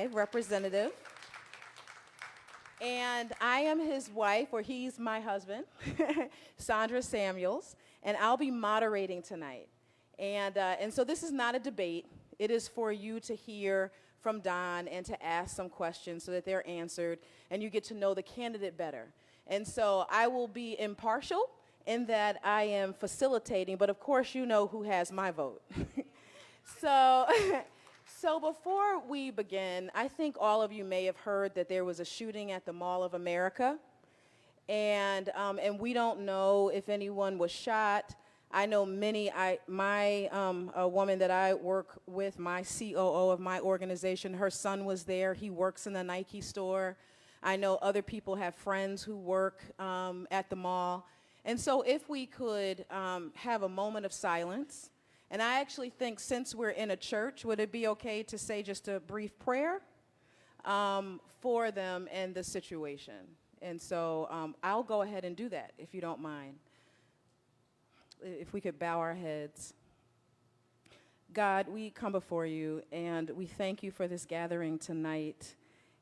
5 representative. And I am his wife, or he's my husband, Sandra Samuels, and I'll be moderating tonight. And so this is not a debate. It is for you to hear from Don and to ask some questions so that they're answered and you get to know the candidate better. And so I will be impartial in that I am facilitating, but of course you know who has my vote. So, so before we begin, I think all of you may have heard that there was a shooting at the Mall of America, and we don't know if anyone was shot. I know a woman that I work with, my COO of my organization, her son was there. He works in the Nike store. I know other people have friends who work at the mall. And so if we could have a moment of silence, and I actually think since we're in a church, would it be okay to say just a brief prayer for them and the situation? And so I'll go ahead and do that, if you don't mind. If we could bow our heads. God, we come before you, and we thank you for this gathering tonight.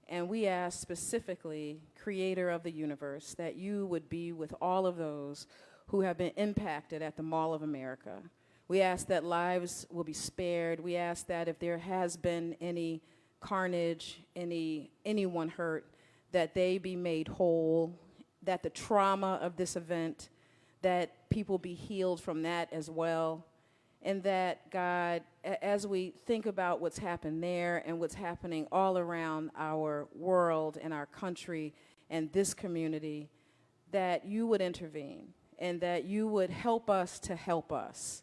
And we ask specifically, Creator of the universe, that you would be with all of those who have been impacted at the Mall of America. We ask that lives will be spared. We ask that if there has been any carnage, anyone hurt, that they be made whole, that the trauma of this event, that people be healed from that as well. And that, God, as we think about what's happened there and what's happening all around our world and our country and this community, that you would intervene and that you would help us to help us.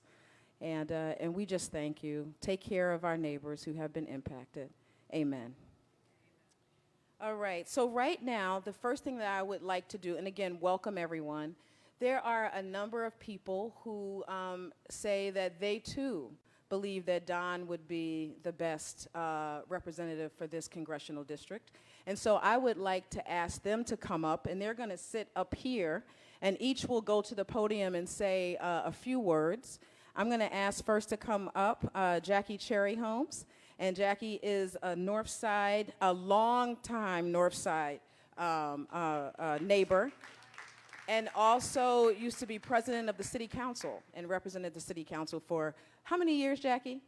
And we just thank you. Take care of our neighbors who have been impacted. Amen. All right, so right now, the first thing that I would like to do, and again, welcome everyone. There are a number of people who say that they too believe that Don would be the best representative for this congressional district. And so I would like to ask them to come up, and they're going to sit up here, and each will go to the podium and say a few words. I'm going to ask first to come up Jackie Cherry Holmes. And Jackie is a Northside, a long-time Northside neighbor, and also used to be president of the city council and represented the city council for how many years, Jackie?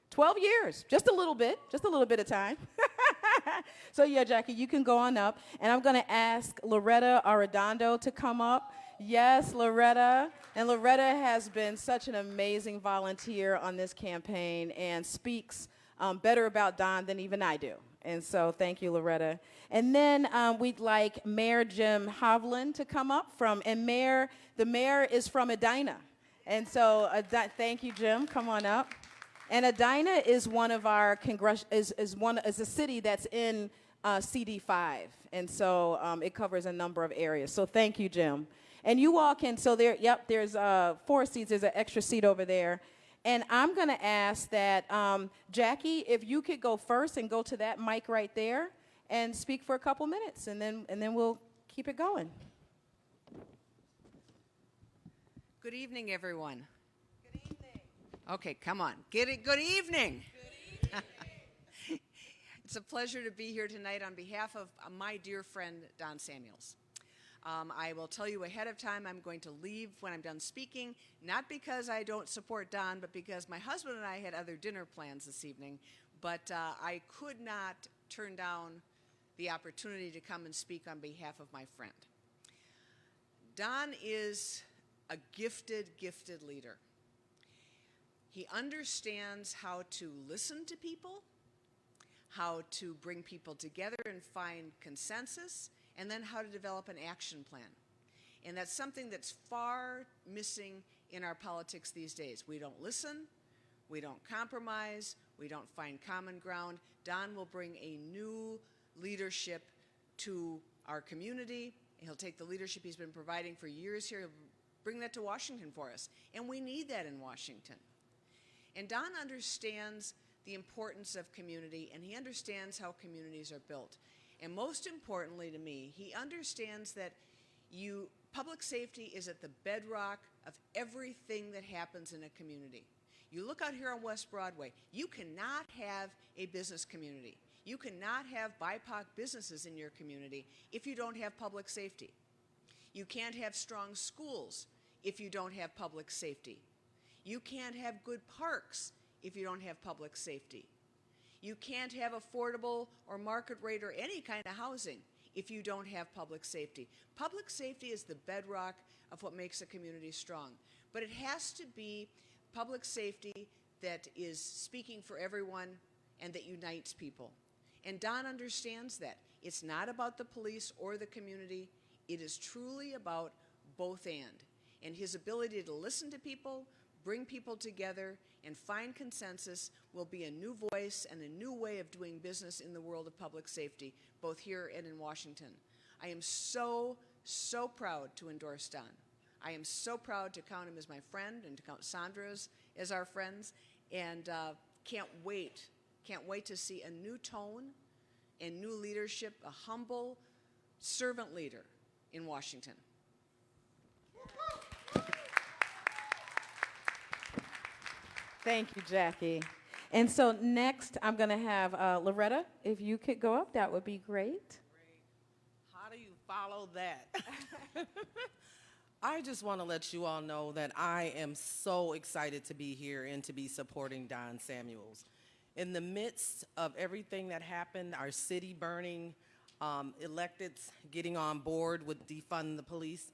12 years, just a little bit of time. So yeah, Jackie, you can go on up. And I'm gonna ask Loretta Arredondo to come up. Yes, Loretta. And Loretta has been such an amazing volunteer on this campaign and speaks better about Don than even I do. And so thank you, Loretta. And then we'd like Mayor Jim Hovland to come up the mayor is from Edina. And so thank you, Jim, come on up. And Edina is one of our is a city that's in CD5. And so it covers a number of areas. So thank you, Jim. And you all can, so there's 4 seats, there's an extra seat over there. And I'm going to ask that, Jackie, if you could go first and go to that mic right there and speak for a couple minutes, and then we'll keep it going. Good evening, everyone. Good evening. Okay, come on. Get it. Good evening. Good evening. It's a pleasure to be here tonight on behalf of my dear friend, Don Samuels. I will tell you ahead of time I'm going to leave when I'm done speaking, not because I don't support Don, but because my husband and I had other dinner plans this evening, but I could not turn down the opportunity to come and speak on behalf of my friend. Don is a gifted leader. He understands how to listen to people, how to bring people together and find consensus, and then how to develop an action plan. And that's something that's far missing in our politics these days. We don't listen, we don't compromise, we don't find common ground. Don will bring a new leadership to our community. He'll take the leadership he's been providing for years here, he'll bring that to Washington for us. And we need that in Washington. And Don understands the importance of community, and he understands how communities are built. And most importantly to me, he understands that public safety is at the bedrock of everything that happens in a community. You look out here on West Broadway, you cannot have a business community. You cannot have BIPOC businesses in your community if you don't have public safety. You can't have strong schools if you don't have public safety. You can't have good parks if you don't have public safety. You can't have affordable or market rate or any kind of housing if you don't have public safety. Public safety is the bedrock of what makes a community strong. But it has to be public safety that is speaking for everyone and that unites people. And Don understands that. It's not about the police or the community. It is truly about both and his ability to listen to people, bring people together, and find consensus will be a new voice and a new way of doing business in the world of public safety, both here and in Washington. I am so, so proud to endorse Don. I am so proud to count him as my friend and to count Sandra as our friends, and can't wait to see a new tone and new leadership, a humble servant leader in Washington. Thank you, Jackie. And so next, I'm going to have Loretta. If you could go up, that would be great. How do you follow that? I just want to let you all know that I am so excited to be here and to be supporting Don Samuels. In the midst of everything that happened, our city burning, electeds getting on board with defund the police,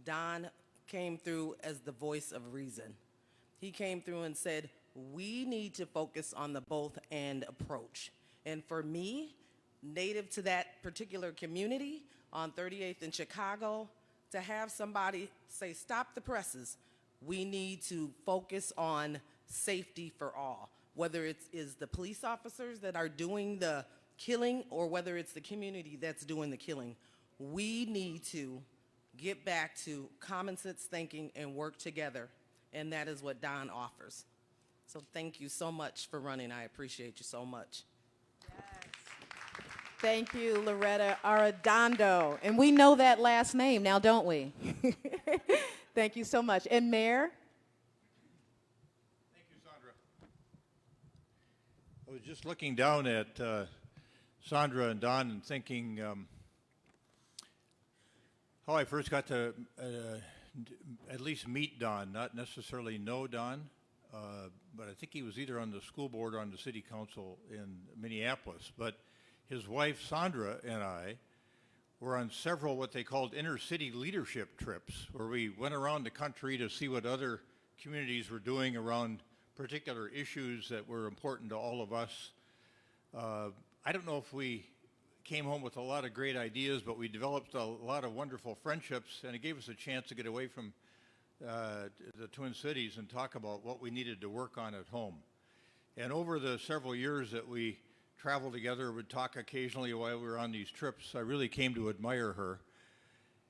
Don came through as the voice of reason. He came through and said, we need to focus on the both and approach. And for me, native to that particular community on 38th in Chicago, to have somebody say, stop the presses, we need to focus on safety for all, whether it is the police officers that are doing the killing or whether it's the community that's doing the killing. We need to get back to common sense thinking and work together, and that is what Don offers. So thank you so much for running. I appreciate you so much. Thank you, Loretta Arredondo. And we know that last name now, don't we? Thank you so much. And Mayor? Thank you, Sandra. I was just looking down at Sandra and Don and thinking how I first got to at least meet Don, not necessarily know Don, but I think he was either on the school board or on the city council in Minneapolis. But his wife, Sandra, and I were on several what they called inner-city leadership trips, where we went around the country to see what other communities were doing around particular issues that were important to all of us. I don't know if we came home with a lot of great ideas, but we developed a lot of wonderful friendships, and it gave us a chance to get away from the Twin Cities and talk about what we needed to work on at home. And over the several years that we traveled together, would talk occasionally while we were on these trips, I really came to admire her.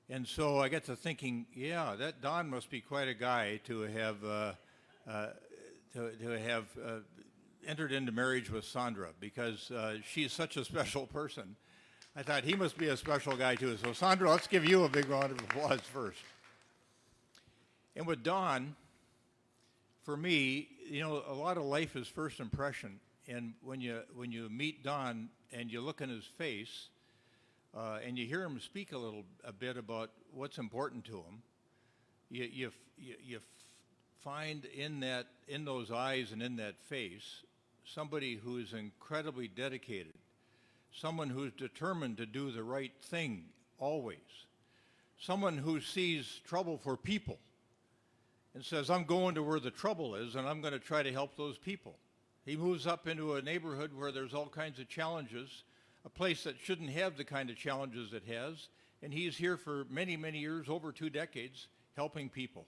And so I got to thinking, yeah, that Don must be quite a guy to have entered into marriage with Sandra, because she's such a special person. I thought he must be a special guy too. So Sandra, let's give you a big round of applause first. And with Don, for me, you know, a lot of life is first impression. And when you meet Don and you look in his face and you hear him speak a bit about what's important to him, you find in those eyes and in that face somebody who is incredibly dedicated, someone who's determined to do the right thing always, someone who sees trouble for people and says, I'm going to where the trouble is and I'm going to try to help those people. He moves up into a neighborhood where there's all kinds of challenges, a place that shouldn't have the kind of challenges it has, and he's here for many, many years, over 2 decades, helping people.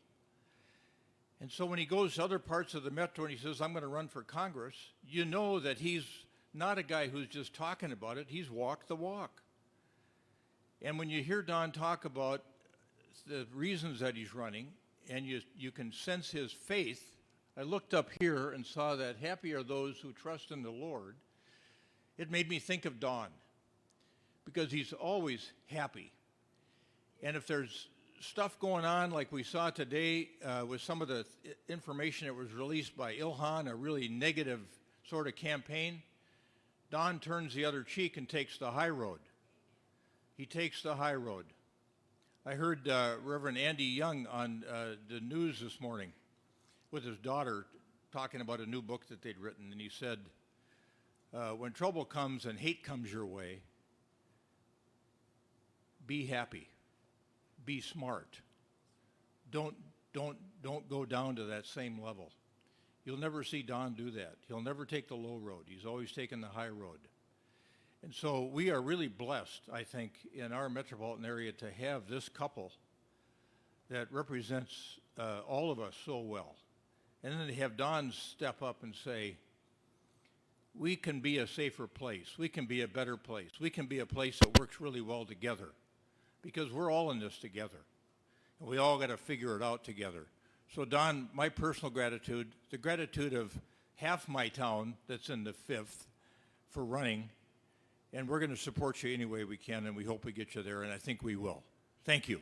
And so when he goes to other parts of the metro and he says, I'm going to run for Congress, you know that he's not a guy who's just talking about it, he's walked the walk. And when you hear Don talk about the reasons that he's running, and you can sense his faith, I looked up here and saw that happy are those who trust in the Lord. It made me think of Don, because he's always happy. And if there's stuff going on like we saw today with some of the information that was released by Ilhan, a really negative sort of campaign, Don turns the other cheek and takes the high road. He takes the high road. I heard Reverend Andy Young on the news this morning with his daughter talking about a new book that they'd written, and he said, when trouble comes and hate comes your way, be happy, be smart. Don't go down to that same level. You'll never see Don do that. He'll never take the low road. He's always taken the high road. And so we are really blessed, I think, in our metropolitan area to have this couple that represents all of us so well. And then to have Don step up and say, we can be a safer place. We can be a better place. We can be a place that works really well together because we're all in this together. And we all got to figure it out together. So Don, my personal gratitude, the gratitude of half my town that's in the 5th for running, and we're going to support you any way we can, and we hope we get you there, and I think we will. Thank you.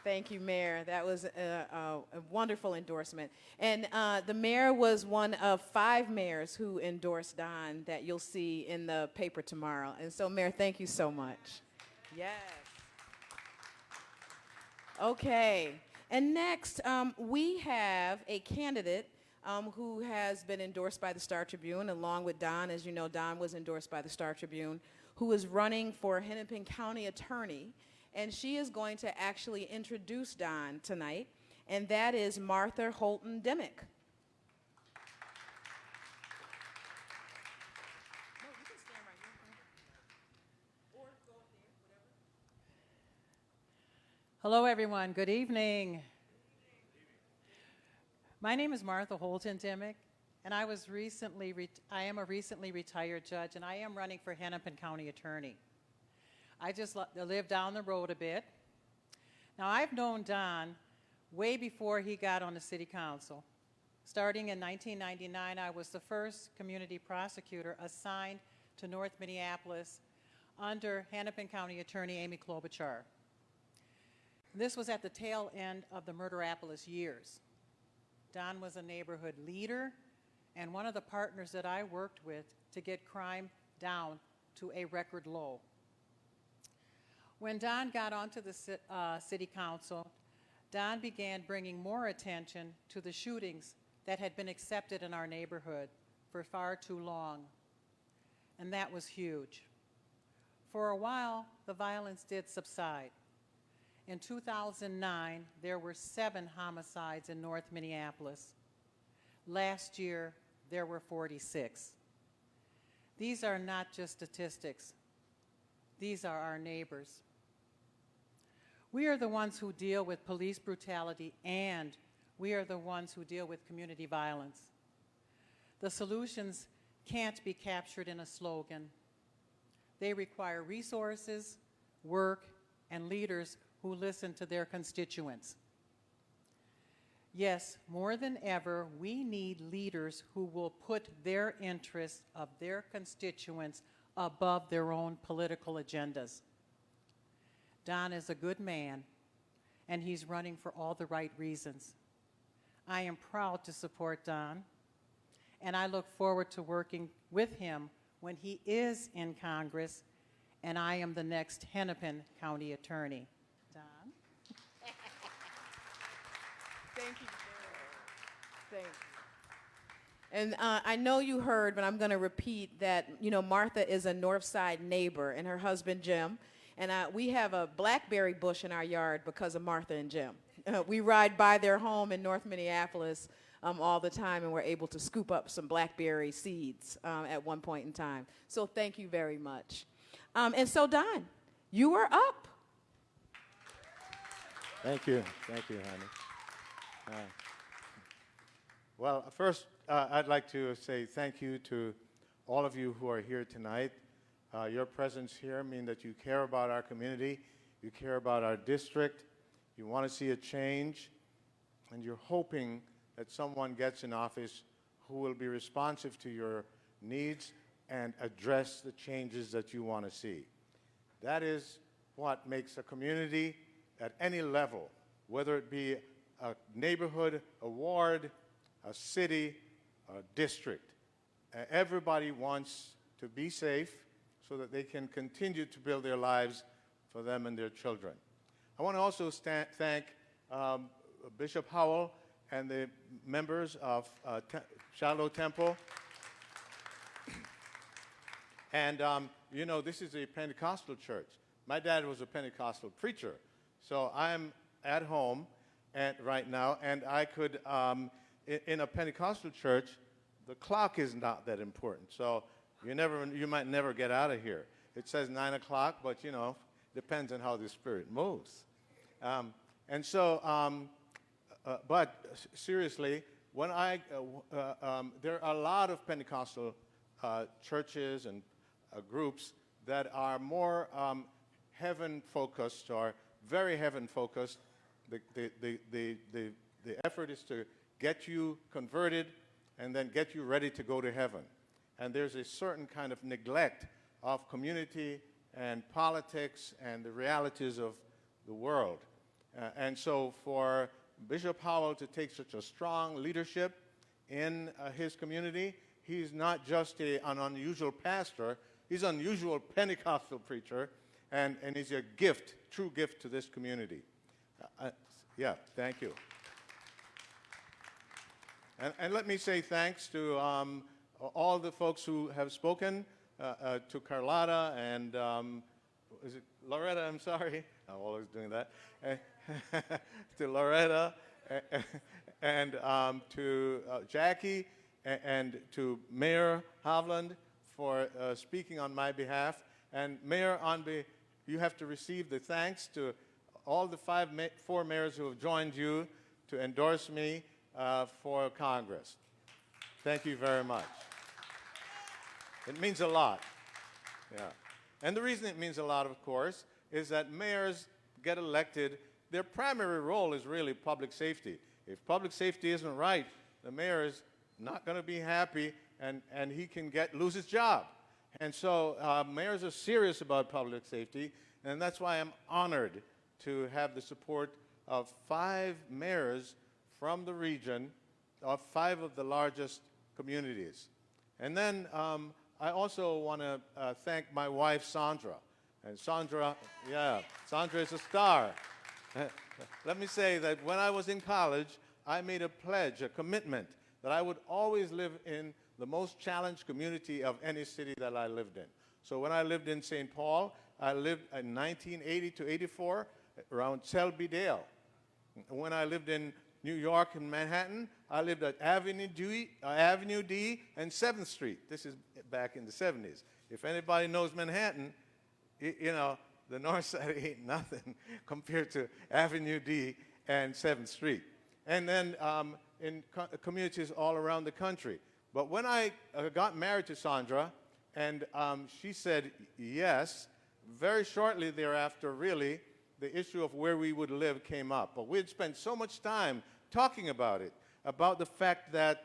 Thank you, Mayor. That was a wonderful endorsement. And the mayor was one of 5 mayors who endorsed Don that you'll see in the paper tomorrow. And so, Mayor, thank you so much. Yes. Okay. And next, we have a candidate who has been endorsed by the Star Tribune, along with Don. As you know, Don was endorsed by the Star Tribune, who is running for Hennepin County Attorney. And she is going to actually introduce Don tonight, and that is Martha Holton Dimick. Hello, everyone. Good evening. My name is Martha Holton Dimick, and I am a recently retired judge, and I am running for Hennepin County Attorney. I just live down the road a bit. Now, I've known Don way before he got on the city council. Starting in 1999, I was the first community prosecutor assigned to North Minneapolis under Hennepin County Attorney Amy Klobuchar. This was at the tail end of the Murderapolis years. Don was a neighborhood leader and one of the partners that I worked with to get crime down to a record low. When Don got onto the city council, Don began bringing more attention to the shootings that had been accepted in our neighborhood for far too long, and that was huge. For a while, the violence did subside. In 2009, there were 7 homicides in North Minneapolis. Last year, there were 46. These are not just statistics. These are our neighbors. We are the ones who deal with police brutality, and we are the ones who deal with community violence. The solutions can't be captured in a slogan. They require resources, work, and leaders who listen to their constituents. Yes, more than ever, we need leaders who will put their interests of their constituents above their own political agendas. Don is a good man, and he's running for all the right reasons. I am proud to support Don, and I look forward to working with him when he is in Congress, and I am the next Hennepin County Attorney. Don? Thank you. Thank you. And I know you heard, but I'm going to repeat that, Martha is a Northside neighbor, and her husband, Jim. And we have a blackberry bush in our yard because of Martha and Jim. We ride by their home in North Minneapolis all the time, and we're able to scoop up some blackberry seeds at one point in time. So thank you very much. And so, Don, you are up. Thank you, honey. Well, first, I'd like to say thank you to all of you who are here tonight. Your presence here means that you care about our community, you care about our district, you want to see a change, and you're hoping that someone gets in office who will be responsive to your needs and address the changes that you want to see. That is what makes a community at any level, whether it be a neighborhood, a ward, a city, a district. Everybody wants to be safe so that they can continue to build their lives for them and their children. I want to also thank Bishop Howell and the members of Shiloh Temple. And, you know, this is a Pentecostal church. My dad was a Pentecostal preacher. So I'm at home right now, and I could, in a Pentecostal church, the clock is not that important. So you might never get out of here. It says 9 o'clock, but, you know, depends on how the Spirit moves. But seriously, when there are a lot of Pentecostal churches and groups that are more heaven-focused or very heaven-focused. The effort is to get you converted and then get you ready to go to heaven. And there's a certain kind of neglect of community and politics and the realities of the world. And so for Bishop Howell to take such a strong leadership in his community, he's not just an unusual pastor, he's an unusual Pentecostal preacher, and he's a gift, true gift to this community. Yeah, thank you. And let me say thanks to all the folks who have spoken, to Carlotta and, is it Loretta? I'm sorry. I'm always doing that. To Loretta and to Jackie and to Mayor Hovland for speaking on my behalf. And Mayor, you have to receive the thanks to all the four mayors who have joined you to endorse me for Congress. Thank you very much. It means a lot. Yeah. And the reason it means a lot, of course, is that mayors get elected. Their primary role is really public safety. If public safety isn't right, the mayor is not going to be happy, and he can lose his job. And so mayors are serious about public safety, and that's why I'm honored to have the support of 5 mayors from the region of 5 of the largest communities. And then I also want to thank my wife, Sandra. And Sandra is a star. Let me say that when I was in college, I made a pledge, a commitment, that I would always live in the most challenged community of any city that I lived in. So when I lived in St. Paul, I lived in 1980 to 84 around Selby Dale. When I lived in New York and Manhattan, I lived at Avenue D and 7th Street. This is back in the 70s. If anybody knows Manhattan, you know, the North Side ain't nothing compared to Avenue D and 7th Street. And then in communities all around the country. But when I got married to Sandra, and she said yes, very shortly thereafter, really, the issue of where we would live came up. But we had spent so much time talking about it, about the fact that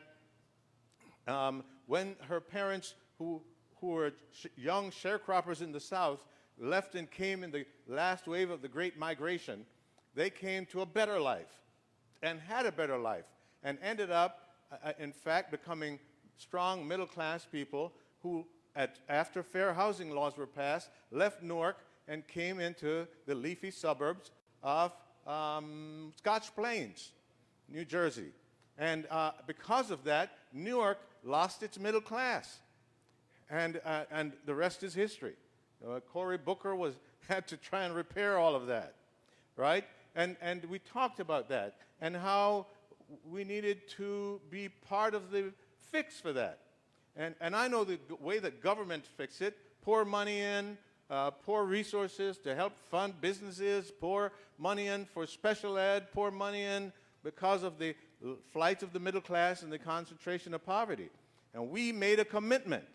when her parents, who were young sharecroppers in the South, left and came in the last wave of the Great Migration, they came to a better life and had a better life and ended up, in fact, becoming strong middle-class people who, after fair housing laws were passed, left Newark and came into the leafy suburbs of Scotch Plains, New Jersey. And because of that, Newark lost its middle class. And the rest is history. Cory Booker had to try and repair all of that, right? And we talked about that and how we needed to be part of the fix for that. And I know the way that government fix it: pour money in, pour resources to help fund businesses, pour money in for special ed, pour money in because of the flight of the middle class and the concentration of poverty. And we made a commitment,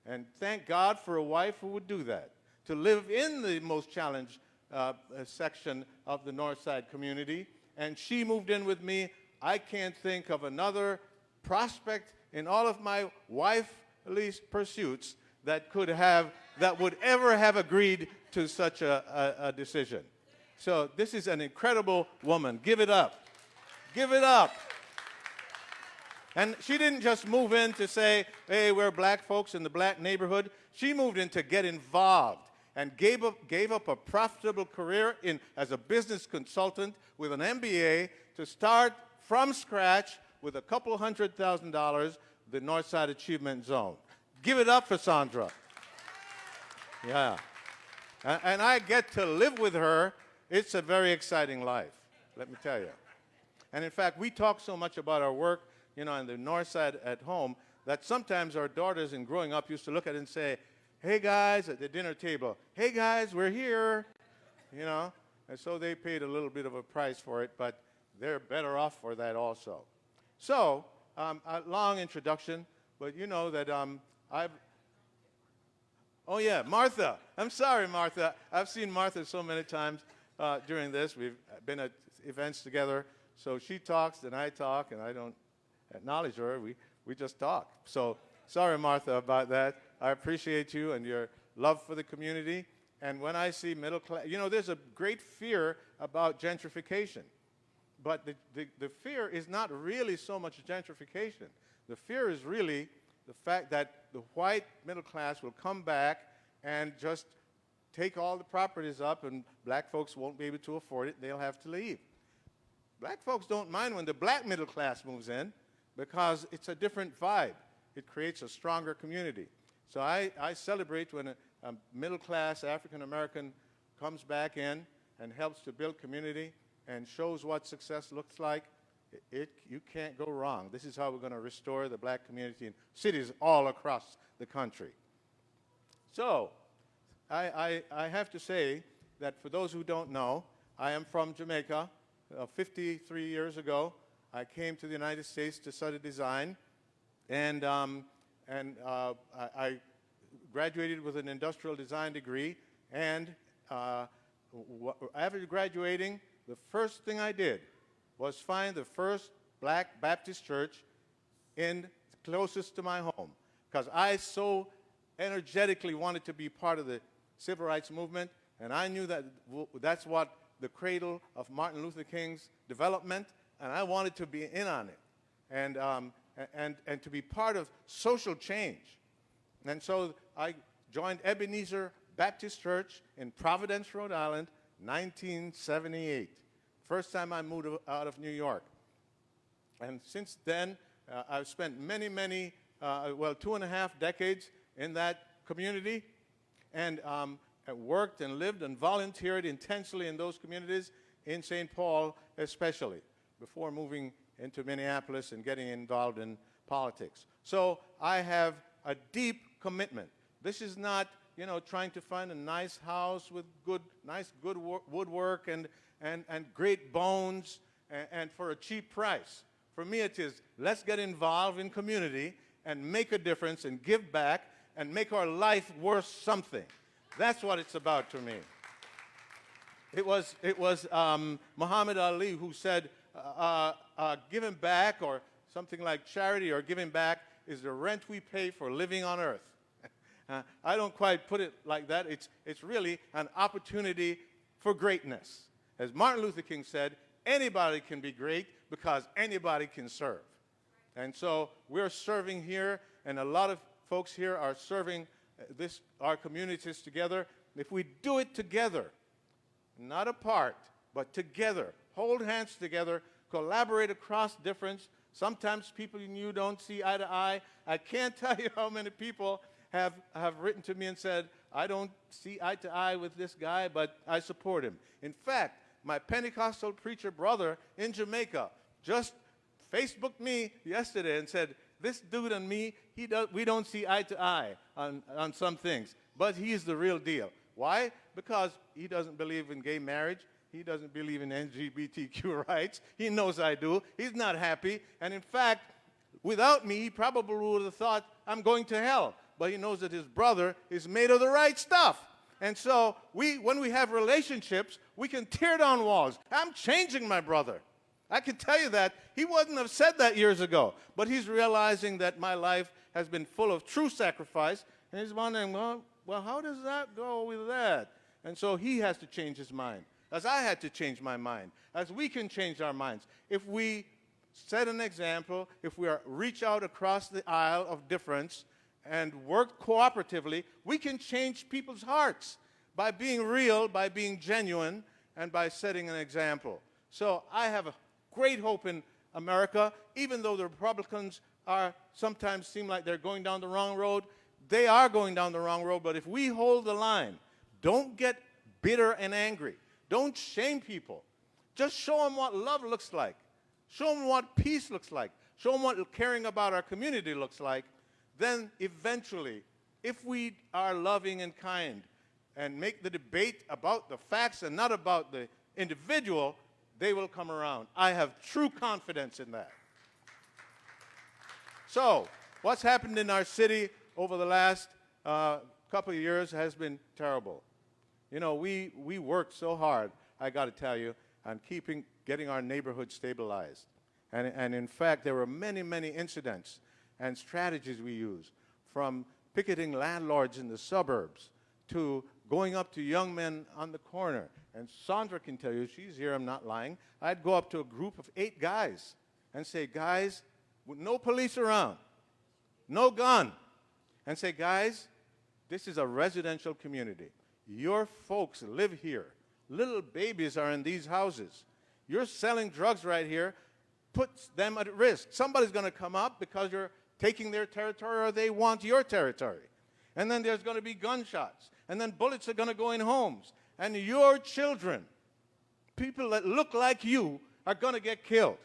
and thank God for a wife who would do that, to live in the most challenged section of the Northside community. And she moved in with me. I can't think of another prospect in all of my wifely pursuits that would ever have agreed to such a decision. So this is an incredible woman. Give it up. Give it up. And she didn't just move in to say, hey, we're black folks in the black neighborhood. She moved in to get involved and gave up a profitable career as a business consultant with an MBA to start from scratch with a couple $100,000, the Northside Achievement Zone. Give it up for Sandra. Yeah. And I get to live with her. It's a very exciting life, let me tell you. And in fact, we talk so much about our work, you know, in the North Side at home, that sometimes our daughters in growing up used to look at it and say, hey guys, at the dinner table, hey guys, we're here, you know. And so they paid a little bit of a price for it, but they're better off for that also. So, a long introduction, but you know that oh yeah, Martha. I'm sorry, Martha. I've seen Martha so many times during this. We've been at events together. So she talks and I talk, and I don't acknowledge her. We just talk. So sorry, Martha, about that. I appreciate you and your love for the community. And when I see middle class, you know, there's a great fear about gentrification. But the fear is not really so much gentrification. The fear is really the fact that the white middle class will come back and just take all the properties up, and black folks won't be able to afford it. They'll have to leave. Black folks don't mind when the black middle class moves in because it's a different vibe. It creates a stronger community. So I celebrate when a middle class African American comes back in and helps to build community and shows what success looks like. You can't go wrong. This is how we're going to restore the black community in cities all across the country. So I have to say that for those who don't know, I am from Jamaica. 53 years ago, I came to the United States to study design, and I graduated with an industrial design degree, and after graduating, the first thing I did was find the first black Baptist church closest to my home, because I so energetically wanted to be part of the civil rights movement, and I knew that that's what the cradle of Martin Luther King's development, and I wanted to be in on it, and to be part of social change. And so I joined Ebenezer Baptist Church in Providence, Rhode Island, 1978. First time I moved out of New York. And since then, I've spent many, 2.5 decades in that community, and worked and lived and volunteered intensely in those communities, in St. Paul especially, before moving into Minneapolis and getting involved in politics. So I have a deep commitment. This is not, you know, trying to find a nice house with nice woodwork and great bones and for a cheap price. For me, it is, let's get involved in community and make a difference and give back and make our life worth something. That's what it's about to me. It was Muhammad Ali who said, giving back, or something like charity or giving back, is the rent we pay for living on earth. I don't quite put it like that. It's really an opportunity for greatness. As Martin Luther King said, anybody can be great because anybody can serve. And so we're serving here, and a lot of folks here are serving our communities together. If we do it together, not apart, but together, hold hands together, collaborate across difference. Sometimes people you don't see eye to eye. I can't tell you how many people have written to me and said, I don't see eye to eye with this guy, but I support him. In fact, my Pentecostal preacher brother in Jamaica just Facebooked me yesterday and said, this dude and me, we don't see eye to eye on some things, but he's the real deal. Why? Because he doesn't believe in gay marriage. He doesn't believe in LGBTQ rights. He knows I do. He's not happy. And in fact, without me, he probably would have thought I'm going to hell. But he knows that his brother is made of the right stuff. And so when we have relationships, we can tear down walls. I'm changing my brother. I can tell you that. He wouldn't have said that years ago. But he's realizing that my life has been full of true sacrifice. And he's wondering, well, how does that go with that? And so he has to change his mind, as I had to change my mind, as we can change our minds. If we set an example, if we reach out across the aisle of difference and work cooperatively, we can change people's hearts by being real, by being genuine, and by setting an example. So I have a great hope in America, even though the Republicans sometimes seem like they're going down the wrong road. They are going down the wrong road, but if we hold the line, don't get bitter and angry. Don't shame people. Just show them what love looks like. Show them what peace looks like. Show them what caring about our community looks like. Then eventually, if we are loving and kind and make the debate about the facts and not about the individual, they will come around. I have true confidence in that. So, what's happened in our city over the last couple of years has been terrible. You know, we worked so hard, I got to tell you, on getting our neighborhood stabilized. And in fact, there were many, many incidents and strategies we used, from picketing landlords in the suburbs to going up to young men on the corner. And Sandra can tell you, she's here, I'm not lying. I'd go up to a group of 8 guys and say, guys, with no police around, no gun, and say, guys, this is a residential community. Your folks live here. Little babies are in these houses. You're selling drugs right here, puts them at risk. Somebody's going to come up because you're taking their territory or they want your territory. And then there's going to be gunshots. And then bullets are going to go in homes. And your children, people that look like you, are going to get killed.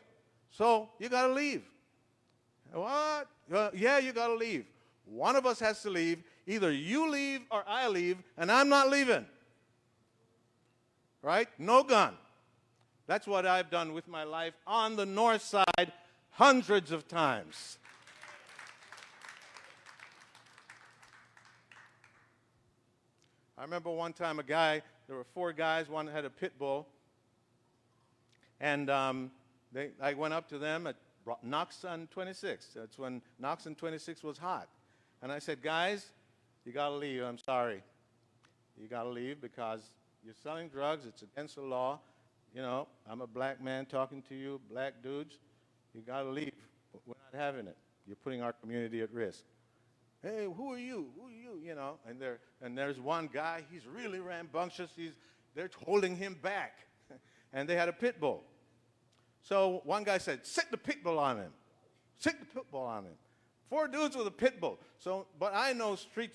So you got to leave. What? Yeah, you got to leave. One of us has to leave. Either you leave or I leave, and I'm not leaving. Right? No gun. That's what I've done with my life on the North Side hundreds of times. I remember one time there were 4 guys, one had a pit bull, and I went up to them at Knox on 26. That's when Knox on 26 was hot. And I said, guys, you got to leave. I'm sorry. You got to leave because you're selling drugs. It's against the law. You know, I'm a black man talking to you, black dudes. You got to leave. We're not having it. You're putting our community at risk. Hey, who are you? Who are you? You know, and there's one guy, he's really rambunctious. They're holding him back. And they had a pit bull. So one guy said, sit the pit bull on him. Sit the pit bull on him. 4 dudes with a pit bull. So, but I know street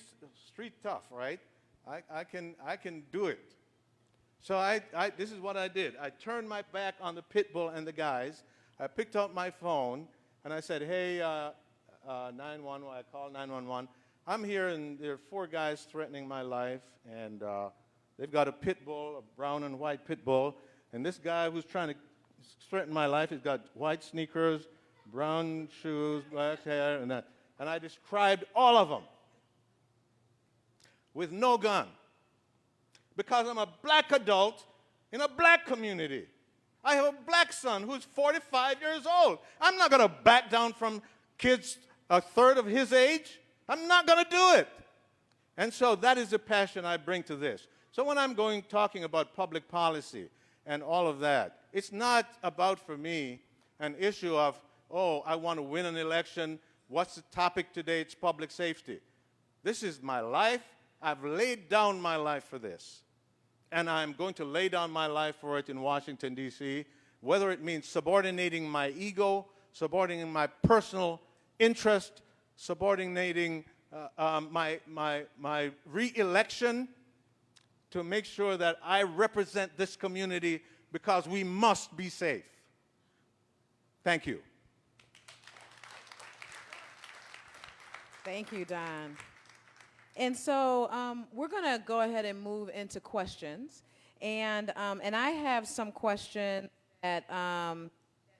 tough, right? I can do it. So this is what I did. I turned my back on the pit bull and the guys. I picked up my phone and I said, hey, 911, I called 911. I'm here and there are 4 guys threatening my life, and they've got a pit bull, a brown and white pit bull, and this guy who's trying to threaten my life, he's got white sneakers, brown shoes, black hair, and that. And I described all of them with no gun because I'm a black adult in a black community. I have a black son who's 45 years old. I'm not going to back down from kids a third of his age. I'm not going to do it. And so that is the passion I bring to this. So when I'm talking about public policy and all of that, it's not about, for me, an issue of, oh, I want to win an election. What's the topic today? It's public safety. This is my life. I've laid down my life for this. And I'm going to lay down my life for it in Washington, D.C., whether it means subordinating my ego, subordinating my personal interest, subordinating my re-election to make sure that I represent this community because we must be safe. Thank you. Thank you, Don. And so we're going to go ahead and move into questions. And I have some questions that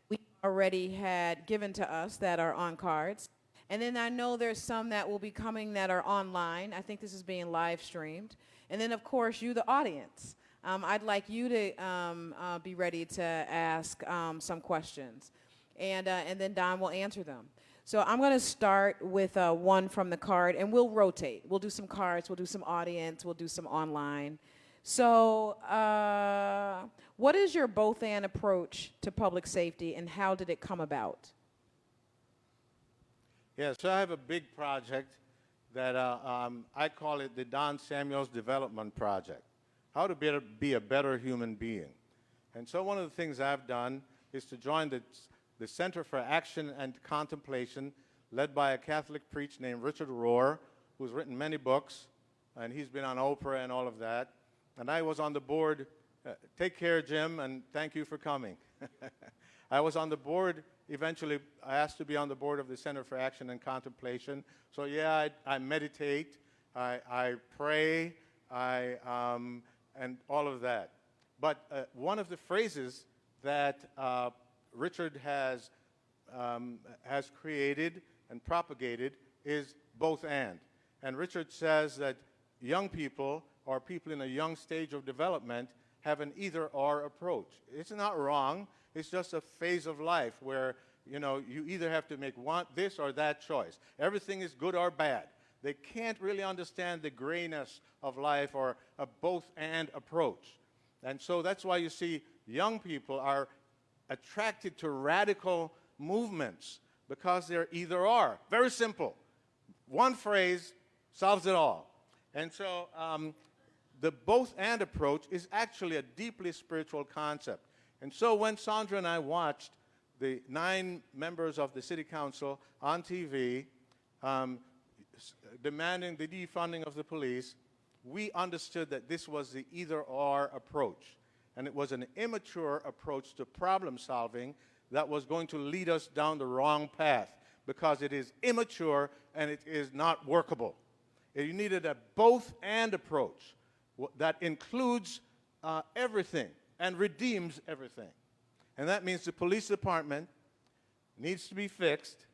we already had given to us that are on cards. And then I know there's some that will be coming that are online. I think this is being live streamed. And then, of course, you, the audience. I'd like you to be ready to ask some questions. And then Don will answer them. So I'm going to start with one from the card, and we'll rotate. We'll do some cards, we'll do some audience, we'll do some online. So What is your both-and approach to public safety, and how did it come about? Yeah, so I have a big project that I call it the Don Samuels Development Project, how to be a better human being. And so one of the things I've done is to join the Center for Action and Contemplation, led by a Catholic priest named Richard Rohr, who's written many books, and he's been on Oprah and all of that. And I was on the board. Take care, Jim, and thank you for coming. I was on the board. Eventually, I asked to be on the board of the Center for Action and Contemplation. So yeah, I meditate, I pray, and all of that. But one of the phrases that Richard has created and propagated is both and. And Richard says that young people or people in a young stage of development have an either-or approach. It's not wrong. It's just a phase of life where, you know, you either have to make this or that choice. Everything is good or bad. They can't really understand the grayness of life or a both-and approach. And so that's why you see young people are attracted to radical movements, because they're either-or. Very simple. One phrase solves it all. And so the both-and approach is actually a deeply spiritual concept. And so when Sandra and I watched the 9 members of the city council on TV demanding the defunding of the police, we understood that this was the either-or approach. And it was an immature approach to problem solving that was going to lead us down the wrong path, because it is immature and it is not workable. You needed a both-and approach that includes everything and redeems everything. And that means the police department needs to be fixed,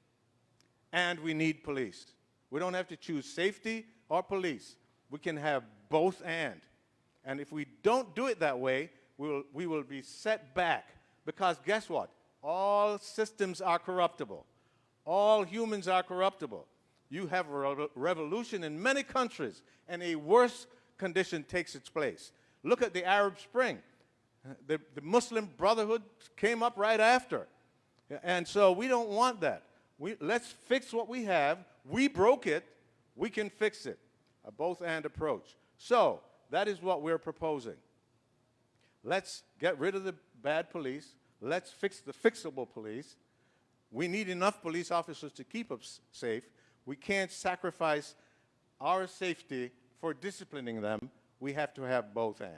and we need police. We don't have to choose safety or police. We can have both and. And if we don't do it that way, we will be set back. Because guess what? All systems are corruptible. All humans are corruptible. You have a revolution in many countries, and a worse condition takes its place. Look at the Arab Spring. The Muslim Brotherhood came up right after. And so we don't want that. Let's fix what we have. We broke it. We can fix it. A both-and approach. So that is what we're proposing. Let's get rid of the bad police. Let's fix the fixable police. We need enough police officers to keep us safe. We can't sacrifice our safety for disciplining them. We have to have both and.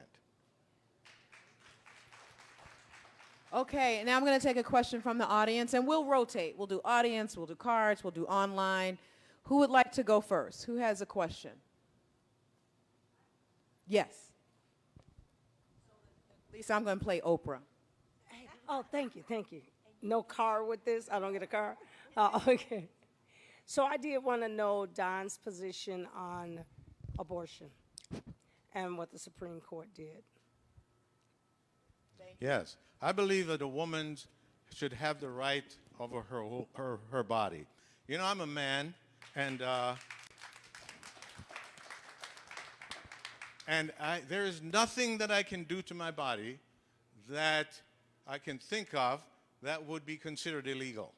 Okay, now I'm going to take a question from the audience, and we'll rotate. We'll do audience, we'll do cards, we'll do online. Who would like to go first? Who has a question? Yes. Lisa, I'm going to play Oprah. Oh, thank you, thank you. No car with this? I don't get a car? Oh, okay. So I did want to know Don's position on abortion and what the Supreme Court did. Yes. I believe that a woman should have the right over her body. You know, I'm a man, and there is nothing that I can do to my body that I can think of that would be considered illegal.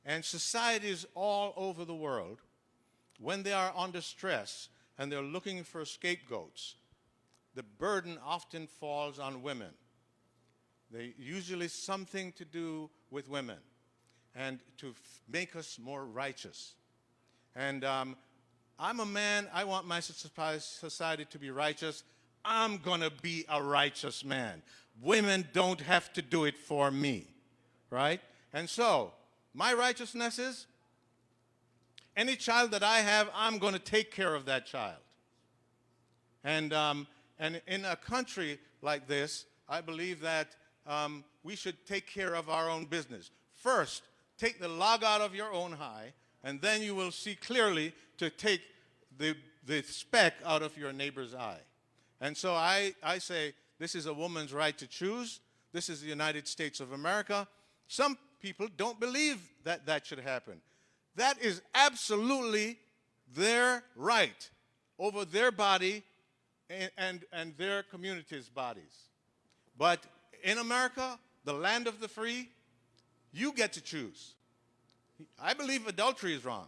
And societies all over the world, when they are under stress and they're looking for scapegoats, the burden often falls on women. They usually something to do with women and to make us more righteous. And I'm a man. I want my society to be righteous. I'm going to be a righteous man. Women don't have to do it for me, right? And so my righteousness is any child that I have, I'm going to take care of that child. And in a country like this, I believe that we should take care of our own business. First, take the log out of your own eye, and then you will see clearly to take the speck out of your neighbor's eye. And so I say this is a woman's right to choose. This is the United States of America. Some people don't believe that that should happen. That is absolutely their right over their body and their community's bodies. But in America, the land of the free, you get to choose. I believe adultery is wrong,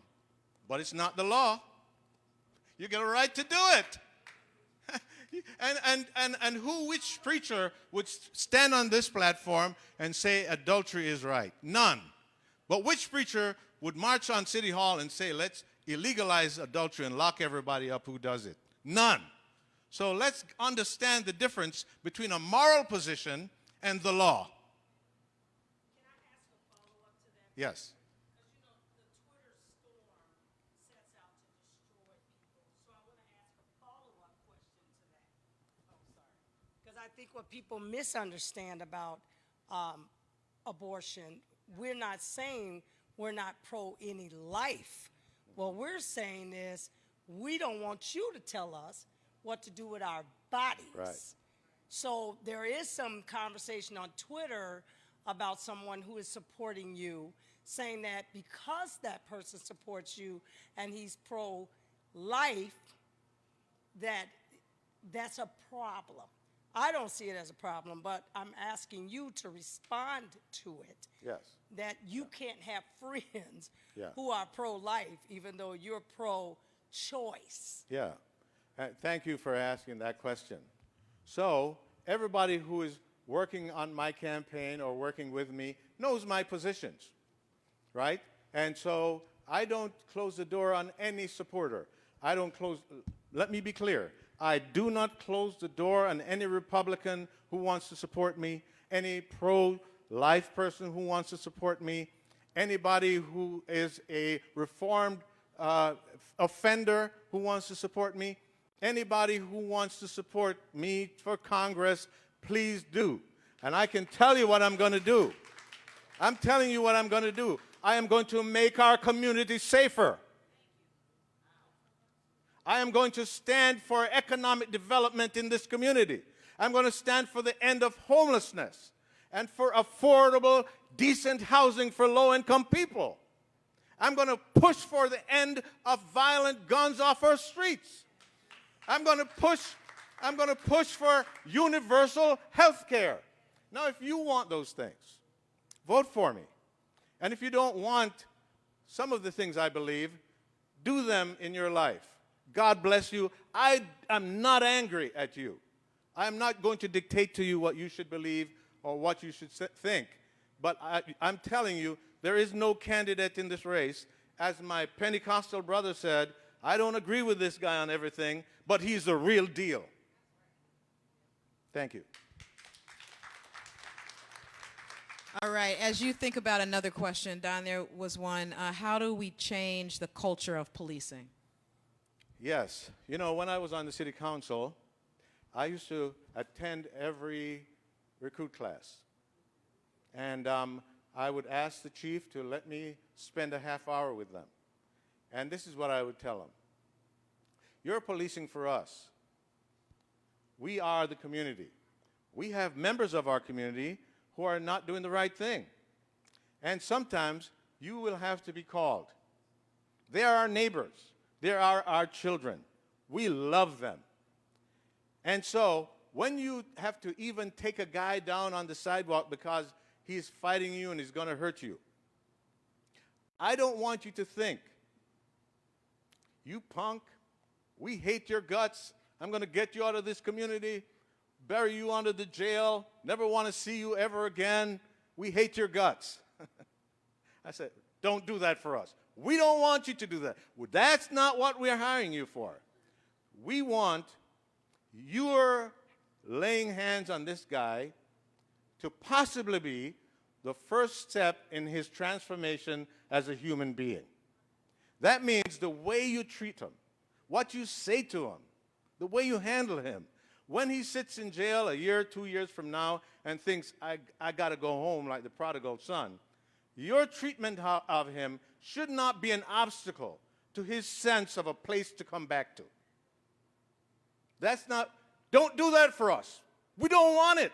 but it's not the law. You get a right to do it. and which preacher would stand on this platform and say adultery is right? None. But which preacher would march on City Hall and say, let's illegalize adultery and lock everybody up who does it? None. So let's understand the difference between a moral position and the law. Can I ask a follow-up to that? Yes. Because, you know, the Twitter storm sets out to destroy people. So I want to ask a follow-up question to that. Oh, sorry. Because I think what people misunderstand about abortion, we're not saying we're not pro any life. What we're saying is we don't want you to tell us what to do with our bodies. Right. So there is some conversation on Twitter about someone who is supporting you, saying that because that person supports you and he's pro-life, that's a problem. I don't see it as a problem, but I'm asking you to respond to it. Yes. That you can't have friends Yeah. who are pro-life, even though you're pro-choice. Yeah. Thank you for asking that question. So everybody who is working on my campaign or working with me knows my positions, right? And so I don't close the door on any supporter. I don't close, let me be clear. I do not close the door on any Republican who wants to support me, any pro-life person who wants to support me, anybody who is a reformed offender who wants to support me, anybody who wants to support me for Congress, please do. And I can tell you what I'm going to do. I'm telling you what I'm going to do. I am going to make our community safer. I am going to stand for economic development in this community. I'm going to stand for the end of homelessness and for affordable, decent housing for low-income people. I'm going to push for the end of violent guns off our streets. I'm going to push for universal health care. Now, if you want those things, vote for me. And if you don't want some of the things I believe, do them in your life. God bless you. I am not angry at you. I am not going to dictate to you what you should believe or what you should think. But I'm telling you, there is no candidate in this race. As my Pentecostal brother said, I don't agree with this guy on everything, but he's the real deal. Thank you. All right, as you think about another question, Don, there was one. How do we change the culture of policing? Yes. You know, when I was on the city council, I used to attend every recruit class. And I would ask the chief to let me spend a half hour with them. And this is what I would tell them. You're policing for us. We are the community. We have members of our community who are not doing the right thing. And sometimes you will have to be called. They are our neighbors. They are our children. We love them. And so when you have to even take a guy down on the sidewalk because he's fighting you and he's going to hurt you, I don't want you to think, you punk, we hate your guts, I'm going to get you out of this community, bury you under the jail, never want to see you ever again, we hate your guts. I said, don't do that for us. We don't want you to do that. Well, that's not what we're hiring you for. We want your laying hands on this guy to possibly be the first step in his transformation as a human being. That means the way you treat him, what you say to him, the way you handle him. When he sits in jail a year, 2 years from now and thinks, I got to go home like the prodigal son, your treatment of him should not be an obstacle to his sense of a place to come back to. Don't do that for us. We don't want it.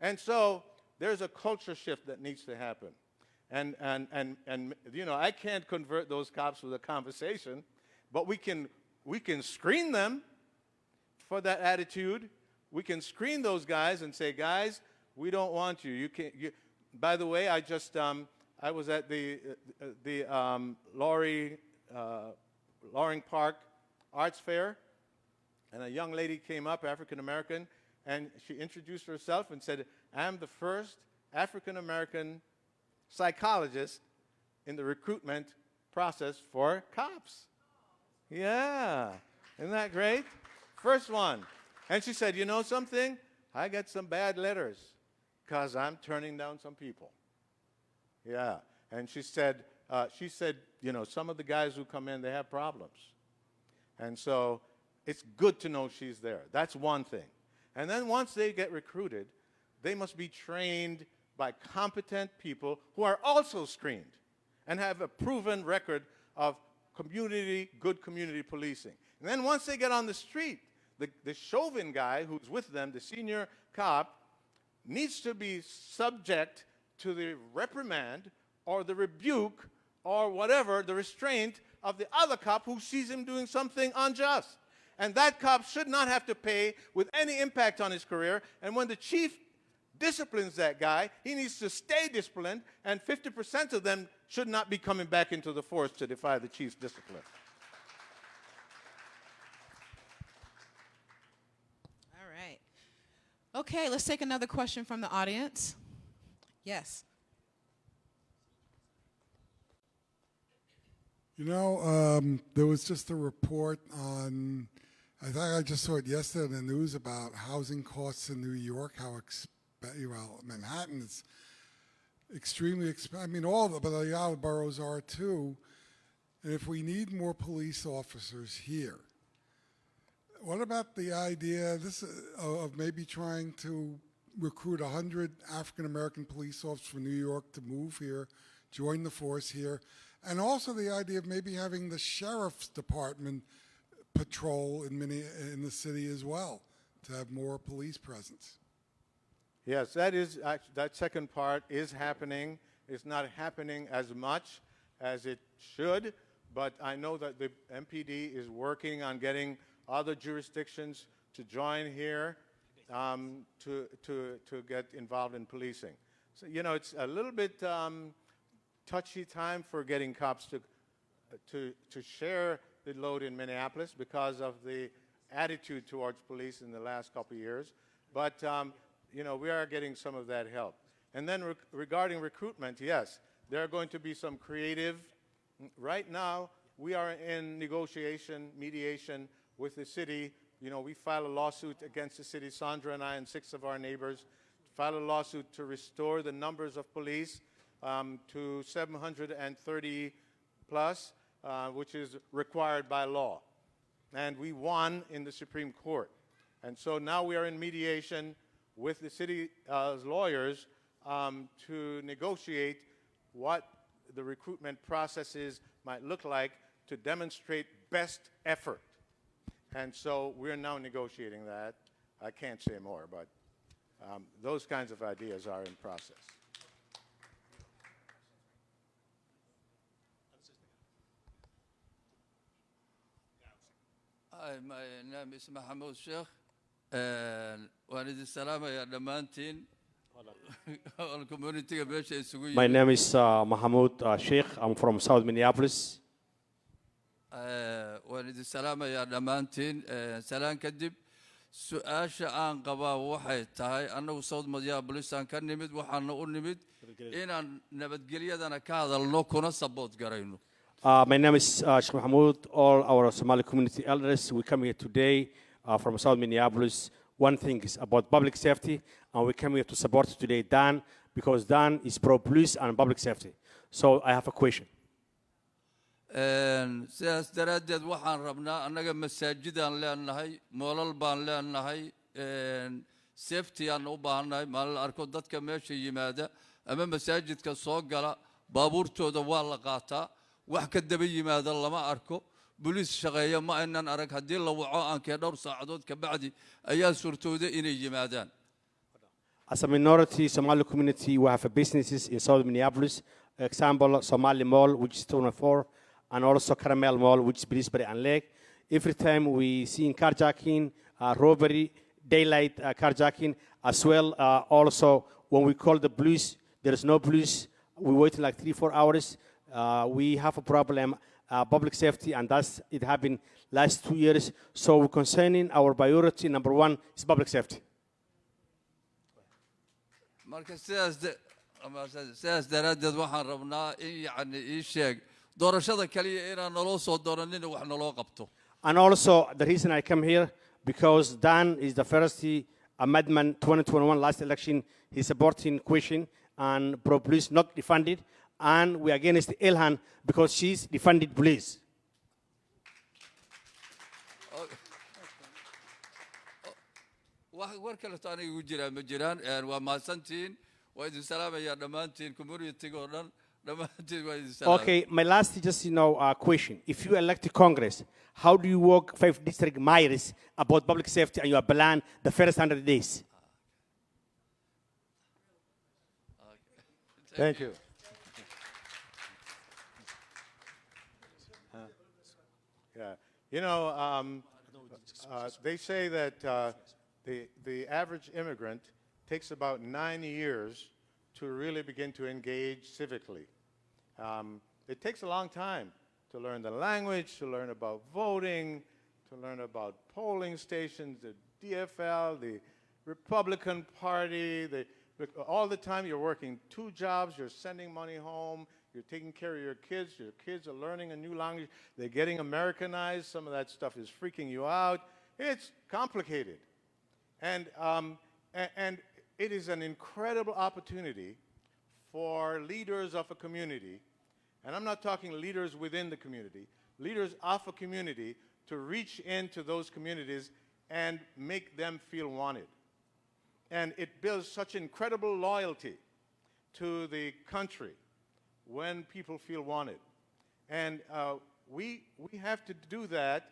And so there's a culture shift that needs to happen. And you know, I can't convert those cops with a conversation, but we can screen them for that attitude. we can screen those guys and say, guys, we don't want you. You can't. By the way, I was at the Loring Park Arts Fair, and a young lady came up, African American, and she introduced herself and said, I'm the first African American psychologist in the recruitment process for cops. Yeah, isn't that great? First one. And she said, you know something? I get some bad letters because I'm turning down some people. Yeah, and she said, you know, some of the guys who come in, they have problems. And so it's good to know she's there. That's one thing. And then once they get recruited, they must be trained by competent people who are also screened and have a proven record of good community policing. And then once they get on the street, the Chauvin guy who's with them, the senior cop, needs to be subject to the reprimand or the rebuke or whatever, the restraint of the other cop who sees him doing something unjust. And that cop should not have to pay with any impact on his career. And when the chief disciplines that guy, he needs to stay disciplined, and 50% of them should not be coming back into the force to defy the chief's discipline. All right. Okay, let's take another question from the audience. Yes. You know, there was just a report on, I think I just saw it yesterday in the news about housing costs in New York, how Manhattan is extremely expensive. I mean, but the other boroughs are too. And if we need more police officers here, what about the idea of maybe trying to recruit 100 African-American police officers from New York to move here, join the force here, and also the idea of maybe having the sheriff's department patrol in the city as well, to have more police presence? Yes, that second part is happening. It's not happening as much as it should, but I know that the MPD is working on getting other jurisdictions to join here to get involved in policing. So, you know, it's a little bit touchy time for getting cops to share the load in Minneapolis because of the attitude towards police in the last couple of years. But you know, we are getting some of that help. And then regarding recruitment, yes, there are going to be some creative. Right now, we are in negotiation, mediation with the city. You know, we filed a lawsuit against the city, Sandra and I and 6 of our neighbors, filed a lawsuit to restore the numbers of police to 730 plus, which is required by law. And we won in the Supreme Court. And so now we are in mediation with the city's lawyers to negotiate what the recruitment processes might look like to demonstrate best effort. And so we're now negotiating that. I can't say more, but those kinds of ideas are in process. Hi, my name is Mahmoud Sheikh. My name is Mahmoud Sheikh. I'm from South Minneapolis. وأريد السلام يا دمانتين سلام كدب سؤال عن قبا وحي تاي أنه صوت مديابلس أن كان نمد وحنا نقول نمد إن نبت قليا أنا كهذا النوكونا سبوت قرينه. My name is Sheikh Mahmoud. All our Somali community elders, we come here today from South Minneapolis. One thing is about public safety, and we come here to support today Dan, because Dan is pro-police and public safety. So I have a question. sidaas daraaddeed waxaan rabnaa annaga masaajidaan leenahay moolal baan leenahay safety aan u baahannahay maalin la arko dadka meesha yimaada ama masaajidka soo gala baabuurtooda waa la qaataa wax ka daba yimaada lama arko booliis shaqeeya ma aynan arag haddii la waco aankee dhowr saacadood ka bacdi ayaa suurtooda inay yimaadaan. As a minority Somali community, we have businesses in South Minneapolis. Example, Somali Mall, which is 204, and also Caramel Mall, which is Brisbane and Lake. Every time we see carjacking, robbery, daylight carjacking, as well also when we call the police, there is no police. We wait like 3-4 hours. We have a problem, public safety, and it happened last 2 years. So concerning our priority, number one is public safety. marka sidaas daraaddeed waxaan rabnaa in yacni ii sheeg doorashada kaliya inaan naloo soo dooranina wax naloo qabto. And also, the reason I come here, because Dan is the first amendment 2021 last election, he's supporting question and pro-police not defunded, and we against Ilhan because she's defunded police. war kale taan igu jiraan ma jiraan waa mahadsantihiin waa idin salaamayaa dhammaantiin community-ga oo dhan dhammaantiin waa idin salaamaya. Okay, my last question. If you elect Congress, how do you work 5 district mayors about public safety and your plan the first 100 days? Thank you. Yeah, you know, they say that the average immigrant takes about 9 years to really begin to engage civically. It takes a long time to learn the language, to learn about voting, to learn about polling stations, the DFL, the Republican Party. All the time you're working 2 jobs, you're sending money home, you're taking care of your kids are learning a new language, they're getting Americanized, some of that stuff is freaking you out. It's complicated. And it is an incredible opportunity for leaders of a community, and I'm not talking leaders within the community, leaders of a community to reach into those communities and make them feel wanted. And it builds such incredible loyalty to the country when people feel wanted. And we have to do that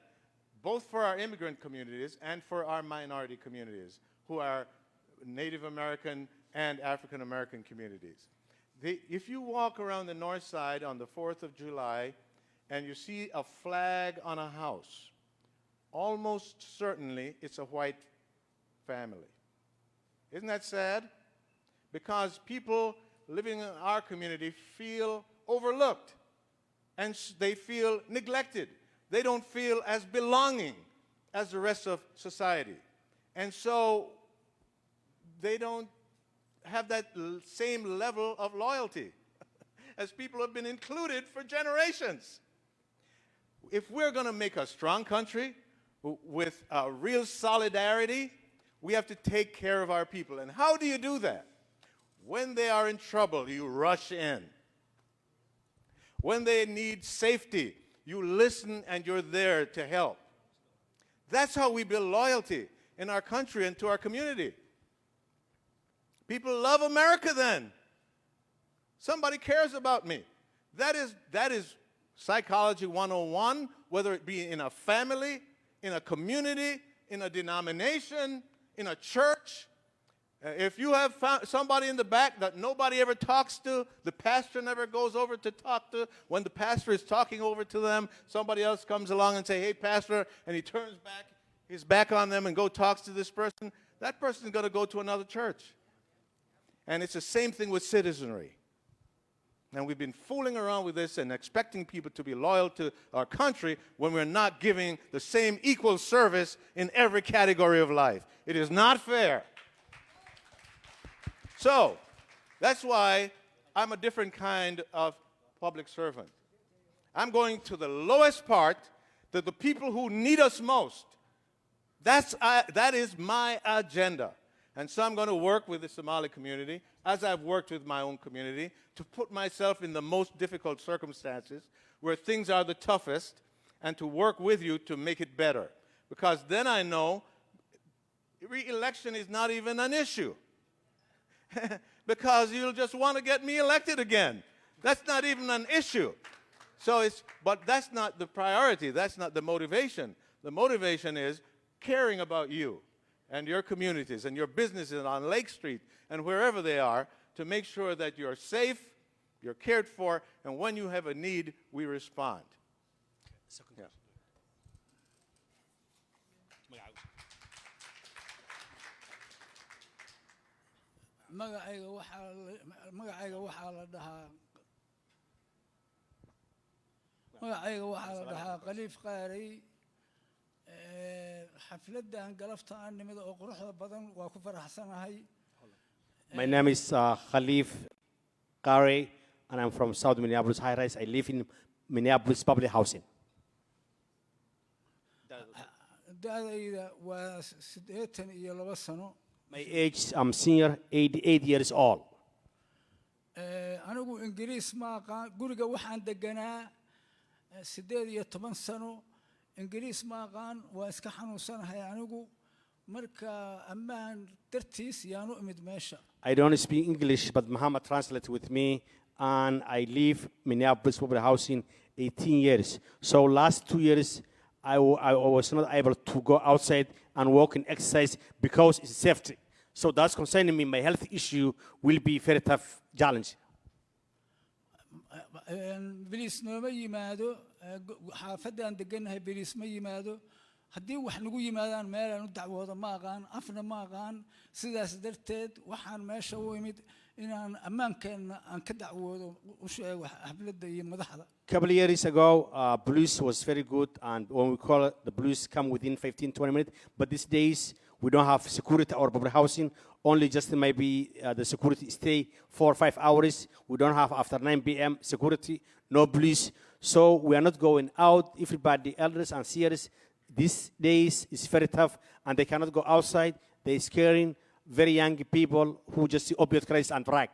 both for our immigrant communities and for our minority communities who are Native American and African American communities. If you walk around the North Side on the 4th of July and you see a flag on a house, almost certainly it's a white family. Isn't that sad? Because people living in our community feel overlooked and they feel neglected. They don't feel as belonging as the rest of society. And so they don't have that same level of loyalty as people who have been included for generations. If we're going to make a strong country with real solidarity, we have to take care of our people. And how do you do that? When they are in trouble, you rush in. When they need safety, you listen and you're there to help. That's how we build loyalty in our country and to our community. People love America then. Somebody cares about me. That is psychology 101, whether it be in a family, in a community, in a denomination, in a church. If you have somebody in the back that nobody ever talks to, the pastor never goes over to talk to. When the pastor is talking over to them, somebody else comes along and say, "Hey, pastor," and he turns his back on them and talks to this person. That person is going to go to another church. And it's the same thing with citizenry. And we've been fooling around with this and expecting people to be loyal to our country when we're not giving the same equal service in every category of life. It is not fair. So, that's why I'm a different kind of public servant. I'm going to the lowest part, to the people who need us most. That is my agenda. And so I'm going to work with the Somali community, as I've worked with my own community, to put myself in the most difficult circumstances, where things are the toughest, and to work with you to make it better. Because then I know re-election is not even an issue. Because you'll just want to get me elected again. That's not even an issue. But that's not the priority. That's not the motivation. The motivation is caring about you and your communities and your businesses on Lake Street and wherever they are, to make sure that you're safe, you're cared for, and when you have a need, we respond. Yeah. magacayga waxaa la dhahaa Khaliif Qaarey. Xafladan galabta aan nimid oo quruxda badan waa ku faraxsanahay. My name is Khalif Qari, and I'm from South Minneapolis High Rise. I live in Minneapolis Public Housing. Da'dayda waa 82 sano. My age, I'm senior, 88 years old. Anigu Ingiriis ma aqaan, guriga waxaan deganaa 18 sano. Ingiriis ma aqaan, waa iska xanuunsanahay anigu. Marka ammaan dartiis yaan u imid meesha. I don't speak English, but Muhammad translates with me, and I live Minneapolis Public Housing 18 years. So last 2 years, I was not able to go outside and walk and exercise because it's safety. So that's concerning me. My health issue will be very tough challenge. Bilis nooma yimaado, xaafadaan degannahay bilis ma yimaado. Haddii wax nagu yimaadaan meel aan u dacwoodo ma aqaan, afna ma aqaan. Sidaas darteed waxaan meesha u imid inaan ammaankeenna aan ka dacwoodo u sheego xafladda iyo madaxda. Couple of years ago, police was very good, and when we call it, the police come within 15-20 minutes. But these days, we don't have security or public housing. Only just maybe the security stay 4 or 5 hours. We don't have after 9 p.m. security, no police. So we are not going out. Everybody, elders and seers, these days is very tough, and they cannot go outside. They're scaring very young people who just see opioid crisis and brag.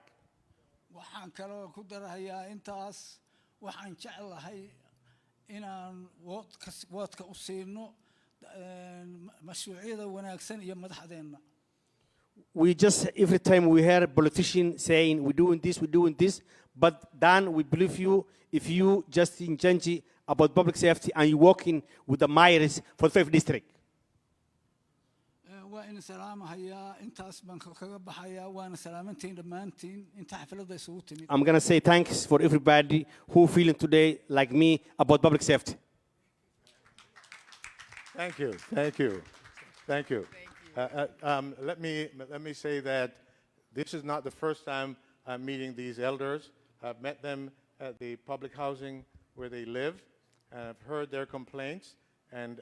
Waxaan kaloo ku darahayaa intaas waxaan jeclahay inaan woodka u siino mashruucyada wanaagsan iyo madaxdeenna. We just, every time we hear a politician saying, we're doing this, but then we believe you, if you just in Janji about public safety and you're working with the mayors for the 5th district. Waa in salaamahayaa intaas baan kaga baxayaa waana salaamantiin dhammaantiin inta xafladda isugu timid. I'm going to say thanks for everybody who feeling today like me about public safety. Thank you. Let me say that this is not the first time I'm meeting these elders. I've met them at the public housing where they live, and I've heard their complaints, and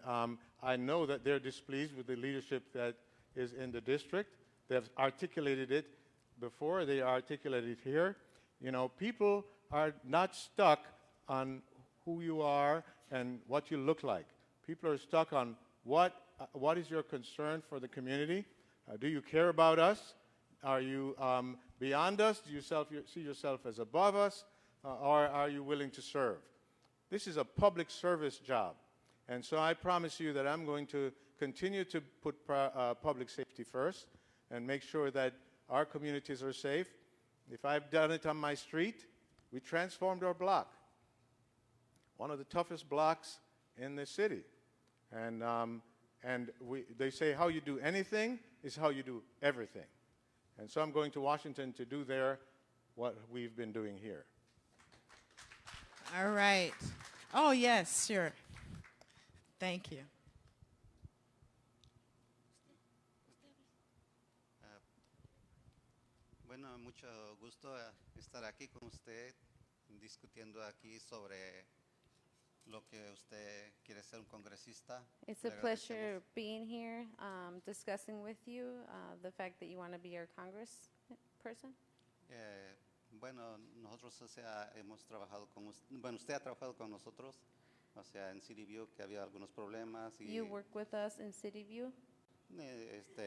I know that they're displeased with the leadership that is in the district. They've articulated it before, they articulate it here. You know, people are not stuck on who you are and what you look like. People are stuck on what is your concern for the community? Do you care about us? Are you beyond us? Do you see yourself as above us? Or are you willing to serve? This is a public service job. And so I promise you that I'm going to continue to put public safety first and make sure that our communities are safe. If I've done it on my street, we transformed our block. One of the toughest blocks in the city. And they say how you do anything is how you do everything. And so I'm going to Washington to do there what we've been doing here. All right. Oh, yes, sure. Thank you. Bueno, mucho gusto estar aquí con usted, discutiendo aquí sobre lo que usted quiere ser un congresista. It's a pleasure being here, discussing with you the fact that you want to be our Congress person. Bueno, nosotros hemos trabajado con bueno, usted ha trabajado con nosotros, o sea, en City View que había algunos problemas y You work with us in City View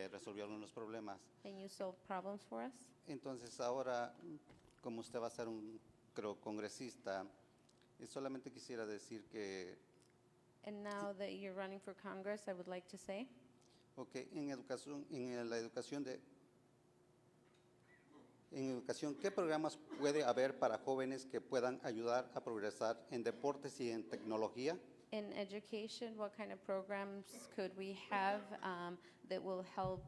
resolvió algunos problemas. and you solve problems for us. Entonces ahora, como usted va a ser un, creo, congresista, solamente quisiera decir que And now that you're running for Congress, I would like to say okay, en la educación ¿qué programas puede haber para jóvenes que puedan ayudar a progresar en deportes y en tecnología? in education, what kind of programs could we have that will help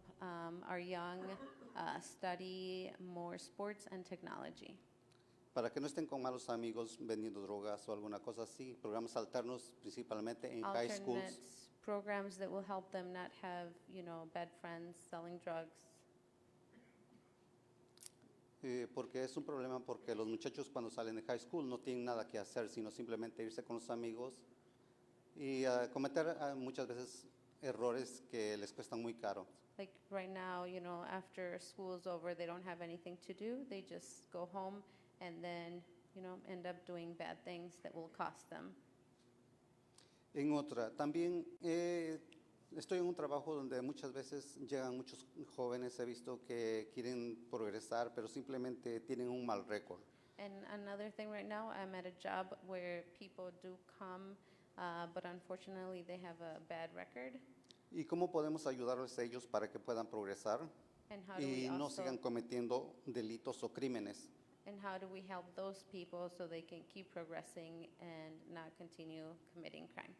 our young study more sports and technology? Para que no estén con malos amigos vendiendo drogas o alguna cosa así, programas alternos principalmente en high schools. Alternate programs that will help them not have, bad friends selling drugs. porque es un problema porque los muchachos cuando salen de high school no tienen nada que hacer, sino simplemente irse con los amigos y cometer muchas veces errores que les cuestan muy caro. Like right now, you know, after school's over, they don't have anything to do. They just go home and then, you know, end up doing bad things that will cost them. En otra, también estoy en un trabajo donde muchas veces llegan muchos jóvenes, he visto que quieren progresar, pero simplemente tienen un mal récord. And another thing right now, I'm at a job where people do come, but unfortunately they have a bad record. ¿Y cómo podemos ayudarles a ellos para que puedan progresar And how do we y no also, sigan cometiendo delitos o crímenes? and how do we help those people so they can keep progressing and not continue committing crime?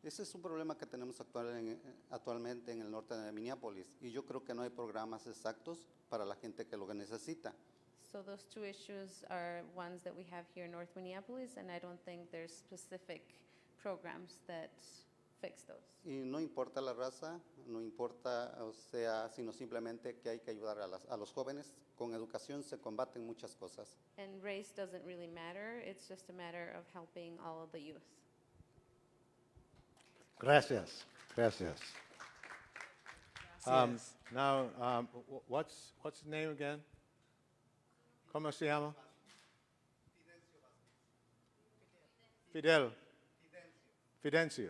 Ese es un problema que tenemos actualmente en el norte de Minneapolis y yo creo que no hay programas exactos para la gente que lo necesita. So those two issues are ones that we have here in North Minneapolis, and I don't think there's specific programs that fix those. Y no importa la raza, no importa, o sea, sino simplemente que hay que ayudar a los jóvenes. Con educación se combaten muchas cosas. And race doesn't really matter. It's just a matter of helping all of the youth. Gracias. Gracias. Gracias. Now, what's his name again? ¿Cómo se llama? Fidel. Fidencio.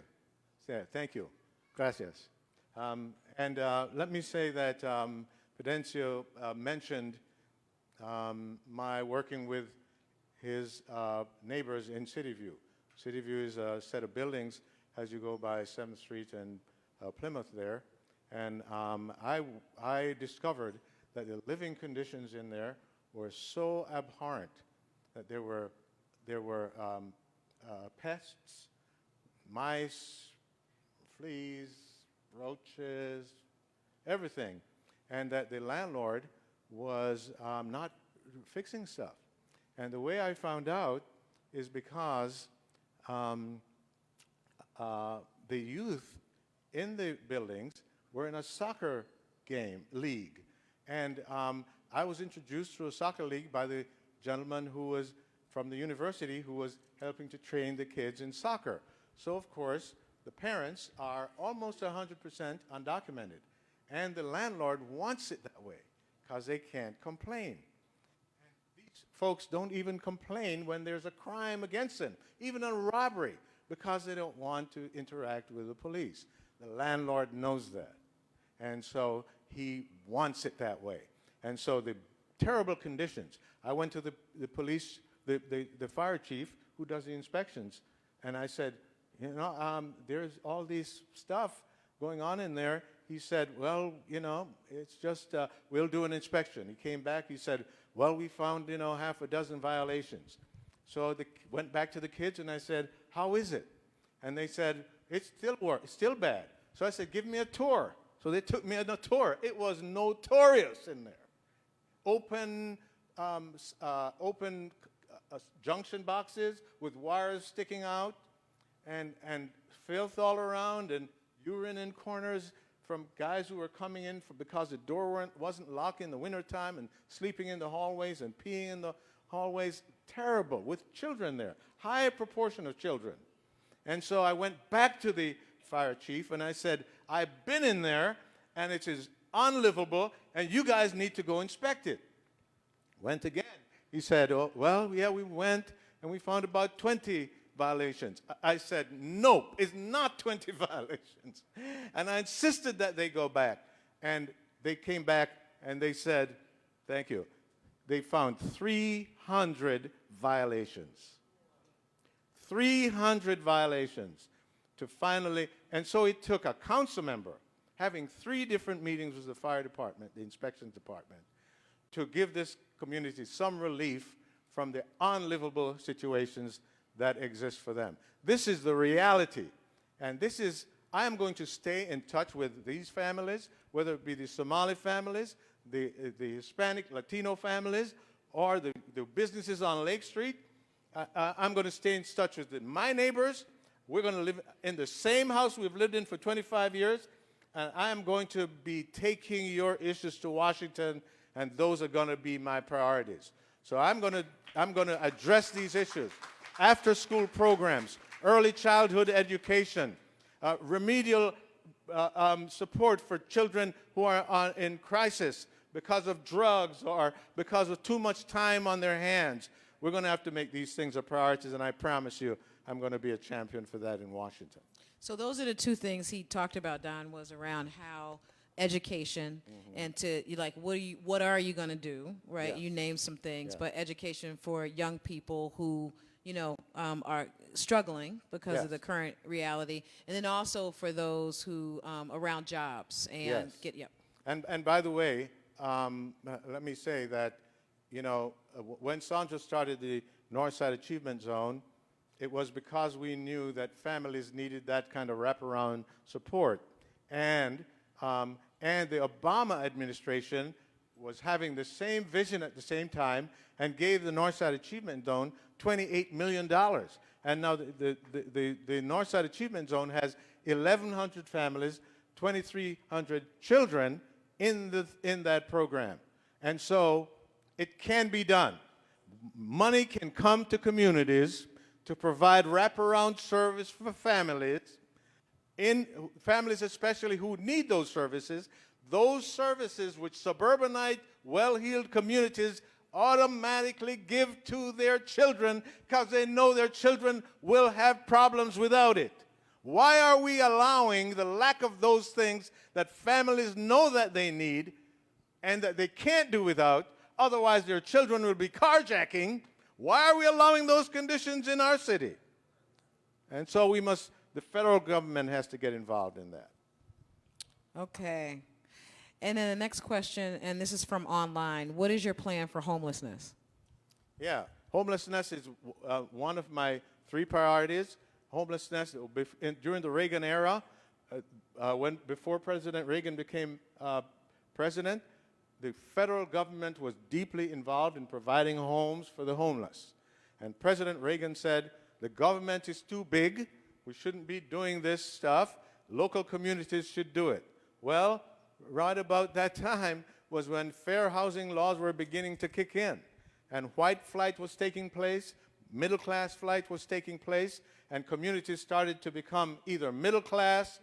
Yeah, thank you. Gracias. And let me say that Fidencio mentioned my working with his neighbors in City View. City View is a set of buildings as you go by 7th Street and Plymouth there. And I discovered that the living conditions in there were so abhorrent that there were pests, mice, fleas, roaches, everything, and that the landlord was not fixing stuff. And the way I found out is because the youth in the buildings were in a soccer league. And I was introduced to a soccer league by the gentleman who was from the university who was helping to train the kids in soccer. So, of course, the parents are almost 100% undocumented. And the landlord wants it that way because they can't complain. And these folks don't even complain when there's a crime against them, even a robbery, because they don't want to interact with the police. The landlord knows that. And so he wants it that way. And so the terrible conditions. I went to the police, the fire chief who does the inspections, and I said, you know, there's all these stuff going on in there. He said, well, you know, it's just, we'll do an inspection. He came back, he said, well, we found, you know, half a dozen violations. So went back to the kids, and I said, how is it? And they said, it's still bad. So I said, give me a tour. So they took me on a tour. It was notorious in there. Open junction boxes with wires sticking out, and filth all around, and urine in corners from guys who were coming in because the door wasn't locked in the wintertime, and sleeping in the hallways and peeing in the hallways. Terrible, with children there, high proportion of children. And so I went back to the fire chief, and I said, I've been in there, and it is unlivable, and you guys need to go inspect it. Went again. He said, oh, well, yeah, we went, and we found about 20 violations. I said, nope, it's not 20 violations. And I insisted that they go back. And they came back, and they said, thank you. They found 300 violations. 300 violations to finally, and so it took a council member having 3 different meetings with the fire department, the inspections department, to give this community some relief from the unlivable situations that exist for them. This is the reality. And this is, I am going to stay in touch with these families, whether it be the Somali families, the Hispanic, Latino families, or the businesses on Lake Street. I'm going to stay in touch with my neighbors. We're going to live in the same house we've lived in for 25 years. And I am going to be taking your issues to Washington and those are going to be my priorities. So I'm going to address these issues. After-school programs, early childhood education, remedial support for children who are in crisis because of drugs or because of too much time on their hands. We're going to have to make these things a priority, and I promise you I'm going to be a champion for that in Washington. So those are the two things he talked about, Don, was around how education and what are you going to do, right? Yes. You named some things, Yeah. but education for young people who, are struggling because of the Yes. current reality, and then also for those who around jobs and Yes. And by the way, let me say that, when Sandra started the Northside Achievement Zone, it was because we knew that families needed that kind of wraparound support. And the Obama administration was having the same vision at the same time and gave the Northside Achievement Zone $28 million. And now the Northside Achievement Zone has 1,100 families, 2,300 children in that program. And so it can be done. Money can come to communities to provide wraparound service for families, in families especially who need those services which suburbanite, well-heeled communities automatically give to their children because they know their children will have problems without it. Why are we allowing the lack of those things that families know that they need and that they can't do without, otherwise their children will be carjacking? Why are we allowing those conditions in our city? And so the federal government has to get involved in that. Okay. And then the next question, and this is from online, what is your plan for homelessness? Yeah, homelessness is one of my 3 priorities. Homelessness, during the Reagan era, before President Reagan became president, the federal government was deeply involved in providing homes for the homeless. And President Reagan said, the government is too big, we shouldn't be doing this stuff, local communities should do it. Well, right about that time was when fair housing laws were beginning to kick in. And white flight was taking place, middle class flight was taking place, and communities started to become either middle class,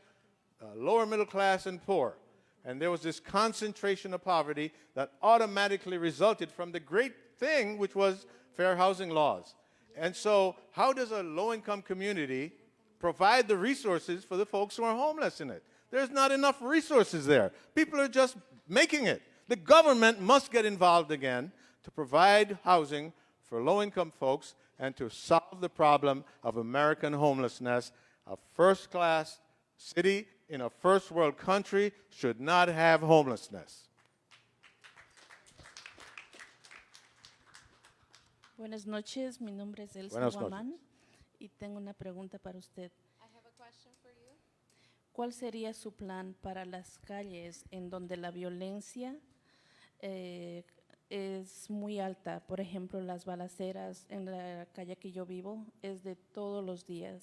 lower middle class, and poor. And there was this concentration of poverty that automatically resulted from the great thing, which was fair housing laws. And so how does a low-income community provide the resources for the folks who are homeless in it? There's not enough resources there. People are just making it. The government must get involved again to provide housing for low-income folks and to solve the problem of American homelessness. A first-class city in a first-world country should not have homelessness. Buenas noches, mi nombre es Elsa Buenas Guamán y tengo una pregunta para usted. I have a question for you. ¿Cuál sería su plan para las calles en donde la violencia es muy alta? Por ejemplo, las balaceras en la calle que yo vivo es de todos los días.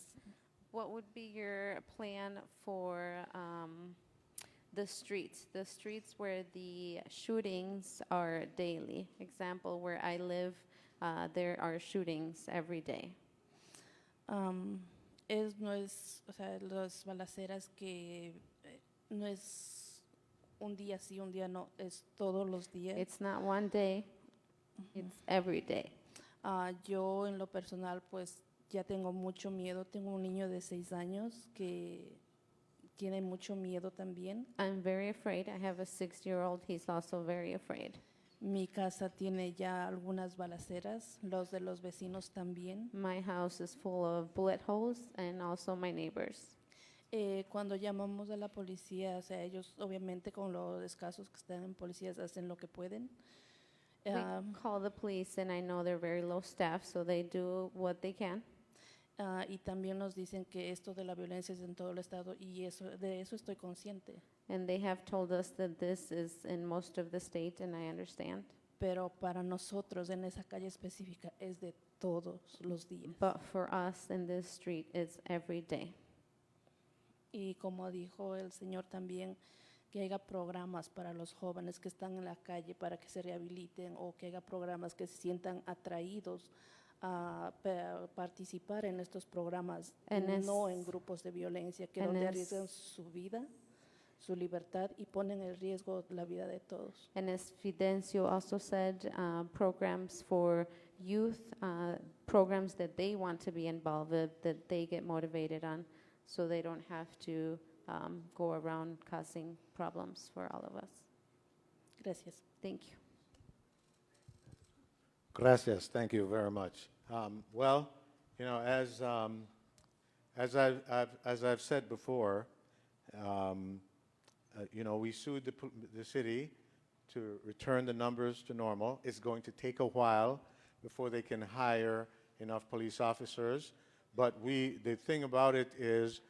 What would be your plan for the streets where the shootings are daily? Example, where I live, there are shootings every day. No es, o sea, las balaceras que no es un día sí, un día no, es todos los días. It's not one day, it's every day. Yo en lo personal pues ya tengo mucho miedo, tengo un niño de 6 años que tiene mucho miedo también. I'm very afraid. I have a 6-year-old, he's also very afraid. Mi casa tiene ya algunas balaceras, los de los vecinos también. My house is full of bullet holes and also my neighbors. Cuando llamamos a la policía, o sea, ellos obviamente con los escasos que están en policías hacen lo que pueden. We call the police and I know they're very low staff, so they do what they can. Y también nos dicen que esto de la violencia es en todo el estado y de eso estoy consciente. And they have told us that this is in most of the state, and I understand. Pero para nosotros en esa calle específica es de todos los días. But for us in this street, it's every day. Y como dijo el señor también, que haya programas para los jóvenes que están en la calle para que se rehabiliten o que haya programas que se sientan atraídos a participar en estos programas, no en grupos de violencia, que donde arriesgan su vida, su libertad y ponen en riesgo la vida de todos. And as Fidencio also said, programs for youth, programs that they want to be involved with, that they get motivated on, so they don't have to go around causing problems for all of us. Gracias. Thank you. Gracias. Thank you very much. Well, you know, as I've said before, you know, we sued the city to return the numbers to normal. It's going to take a while before they can hire enough police officers. But the thing about it is,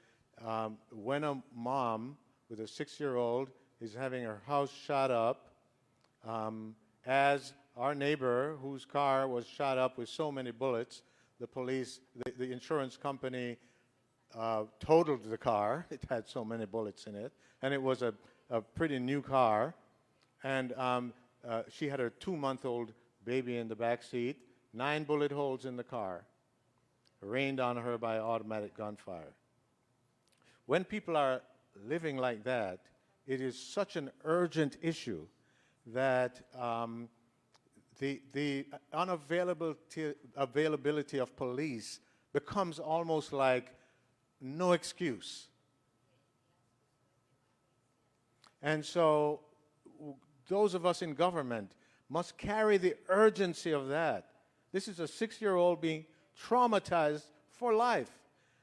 when a mom with a 6-year-old is having her house shot up, as our neighbor whose car was shot up with so many bullets, the insurance company totaled the car. It had so many bullets in it, and it was a pretty new car. And she had her 2-month-old baby in the back seat, 9 bullet holes in the car, rained on her by automatic gunfire. When people are living like that, it is such an urgent issue that the unavailability of police becomes almost like no excuse. And so those of us in government must carry the urgency of that. This is a 6-year-old being traumatized for life,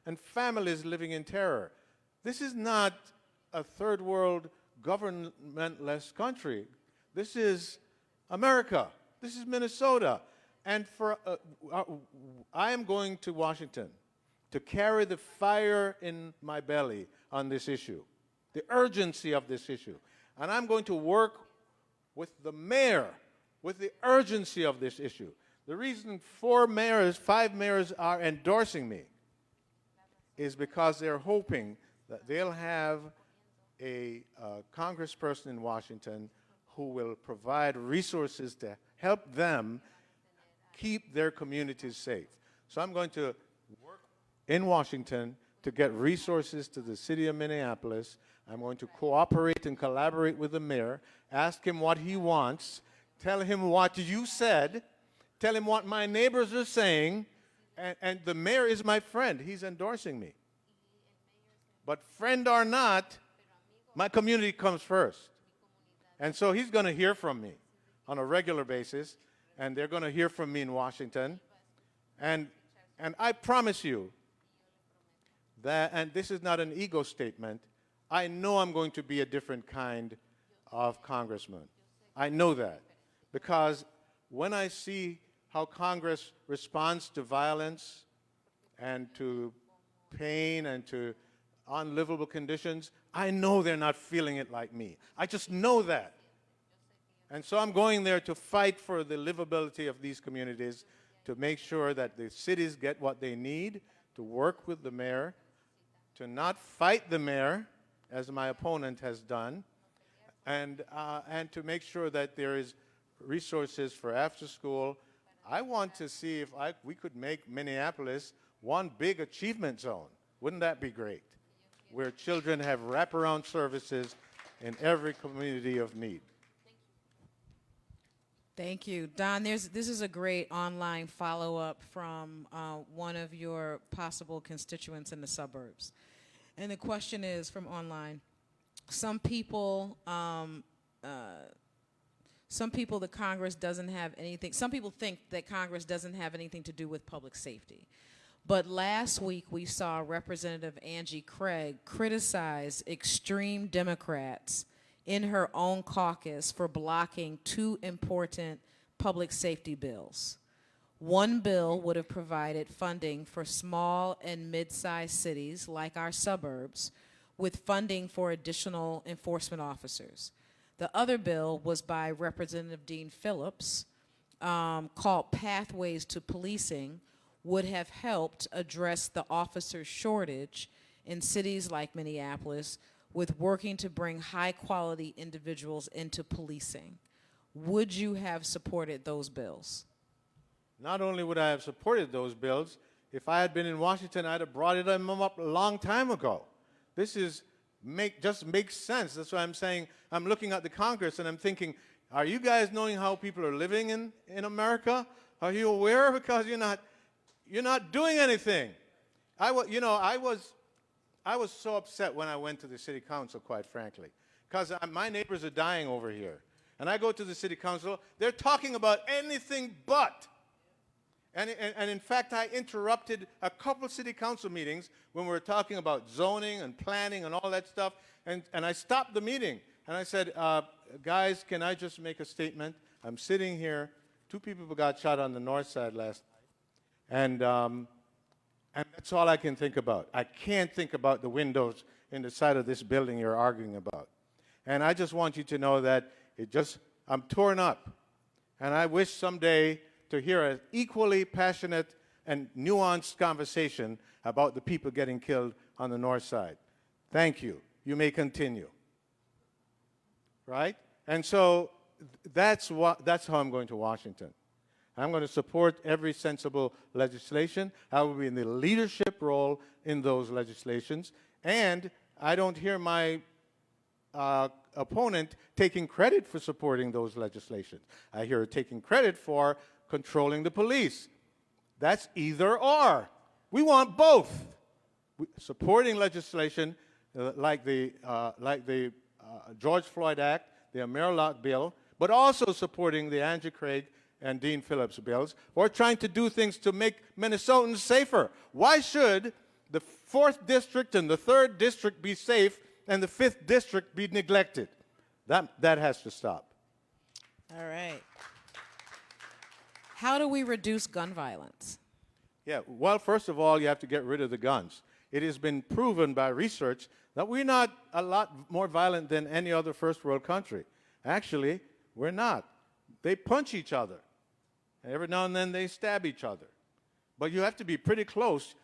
and families living in terror. This is not a third world governmentless country. This is America. This is Minnesota. And I am going to Washington to carry the fire in my belly on this issue, the urgency of this issue. And I'm going to work with the mayor with the urgency of this issue. The reason 5 mayors are endorsing me is because they're hoping that they'll have a congressperson in Washington who will provide resources to help them keep their communities safe. So I'm going to work in Washington to get resources to the city of Minneapolis. I'm going to cooperate and collaborate with the mayor, ask him what he wants, tell him what you said, tell him what my neighbors are saying, and the mayor is my friend. He's endorsing me. But friend or not, my community comes first. And so he's going to hear from me on a regular basis, and they're going to hear from me in Washington. And I promise you that, and this is not an ego statement, I know I'm going to be a different kind of congressman. I know that. Because when I see how Congress responds to violence and to pain and to unlivable conditions, I know they're not feeling it like me. I just know that. And so I'm going there to fight for the livability of these communities, to make sure that the cities get what they need, to work with the mayor, to not fight the mayor, as my opponent has done, and to make sure that there is resources for after school. I want to see if we could make Minneapolis one big achievement zone. Wouldn't that be great? Where children have wraparound services in every community of need. Thank you. Don, this is a great online follow-up from one of your possible constituents in the suburbs. And the question is from online. Some people the Congress doesn't have anything, some people think that Congress doesn't have anything to do with public safety. But last week we saw Representative Angie Craig criticize extreme Democrats in her own caucus for blocking 2 important public safety bills. One bill would have provided funding for small and mid-sized cities like our suburbs with funding for additional enforcement officers. The other bill was by Representative Dean Phillips, called Pathways to Policing, would have helped address the officer shortage in cities like Minneapolis, with working to bring high-quality individuals into policing. Would you have supported those bills? Not only would I have supported those bills, if I had been in Washington, I'd have brought them up a long time ago. This just makes sense. That's why I'm saying, I'm looking at the Congress and I'm thinking, are you guys knowing how people are living in America? Are you aware? Because you're not doing anything. I was so upset when I went to the city council, quite frankly, because my neighbors are dying over here. And I go to the city council, they're talking about anything but. And in fact, I interrupted a couple city council meetings when we were talking about zoning and planning and all that stuff. And I stopped the meeting. And I said, guys, can I just make a statement? I'm sitting here. 2 people got shot on the north side last night. And that's all I can think about. I can't think about the windows in the side of this building you're arguing about. And I just want you to know that I'm torn up. And I wish someday to hear an equally passionate and nuanced conversation about the people getting killed on the north side. Thank you. You may continue. Right? And so that's how I'm going to Washington. I'm going to support every sensible legislation. I will be in the leadership role in those legislations. And I don't hear my opponent taking credit for supporting those legislations. I hear her taking credit for controlling the police. That's either or. We want both. Supporting legislation like the George Floyd Act, the Amir Locke bill, but also supporting the Andrew Craig and Dean Phillips bills, or trying to do things to make Minnesotans safer. Why should the 4th District and the 3rd District be safe and the 5th District be neglected? That has to stop. All right. How do we reduce gun violence? Yeah, well, first of all, you have to get rid of the guns. It has been proven by research that we're not a lot more violent than any other first world country. Actually, we're not. They punch each other. Every now and then they stab each other. But you have to be pretty close.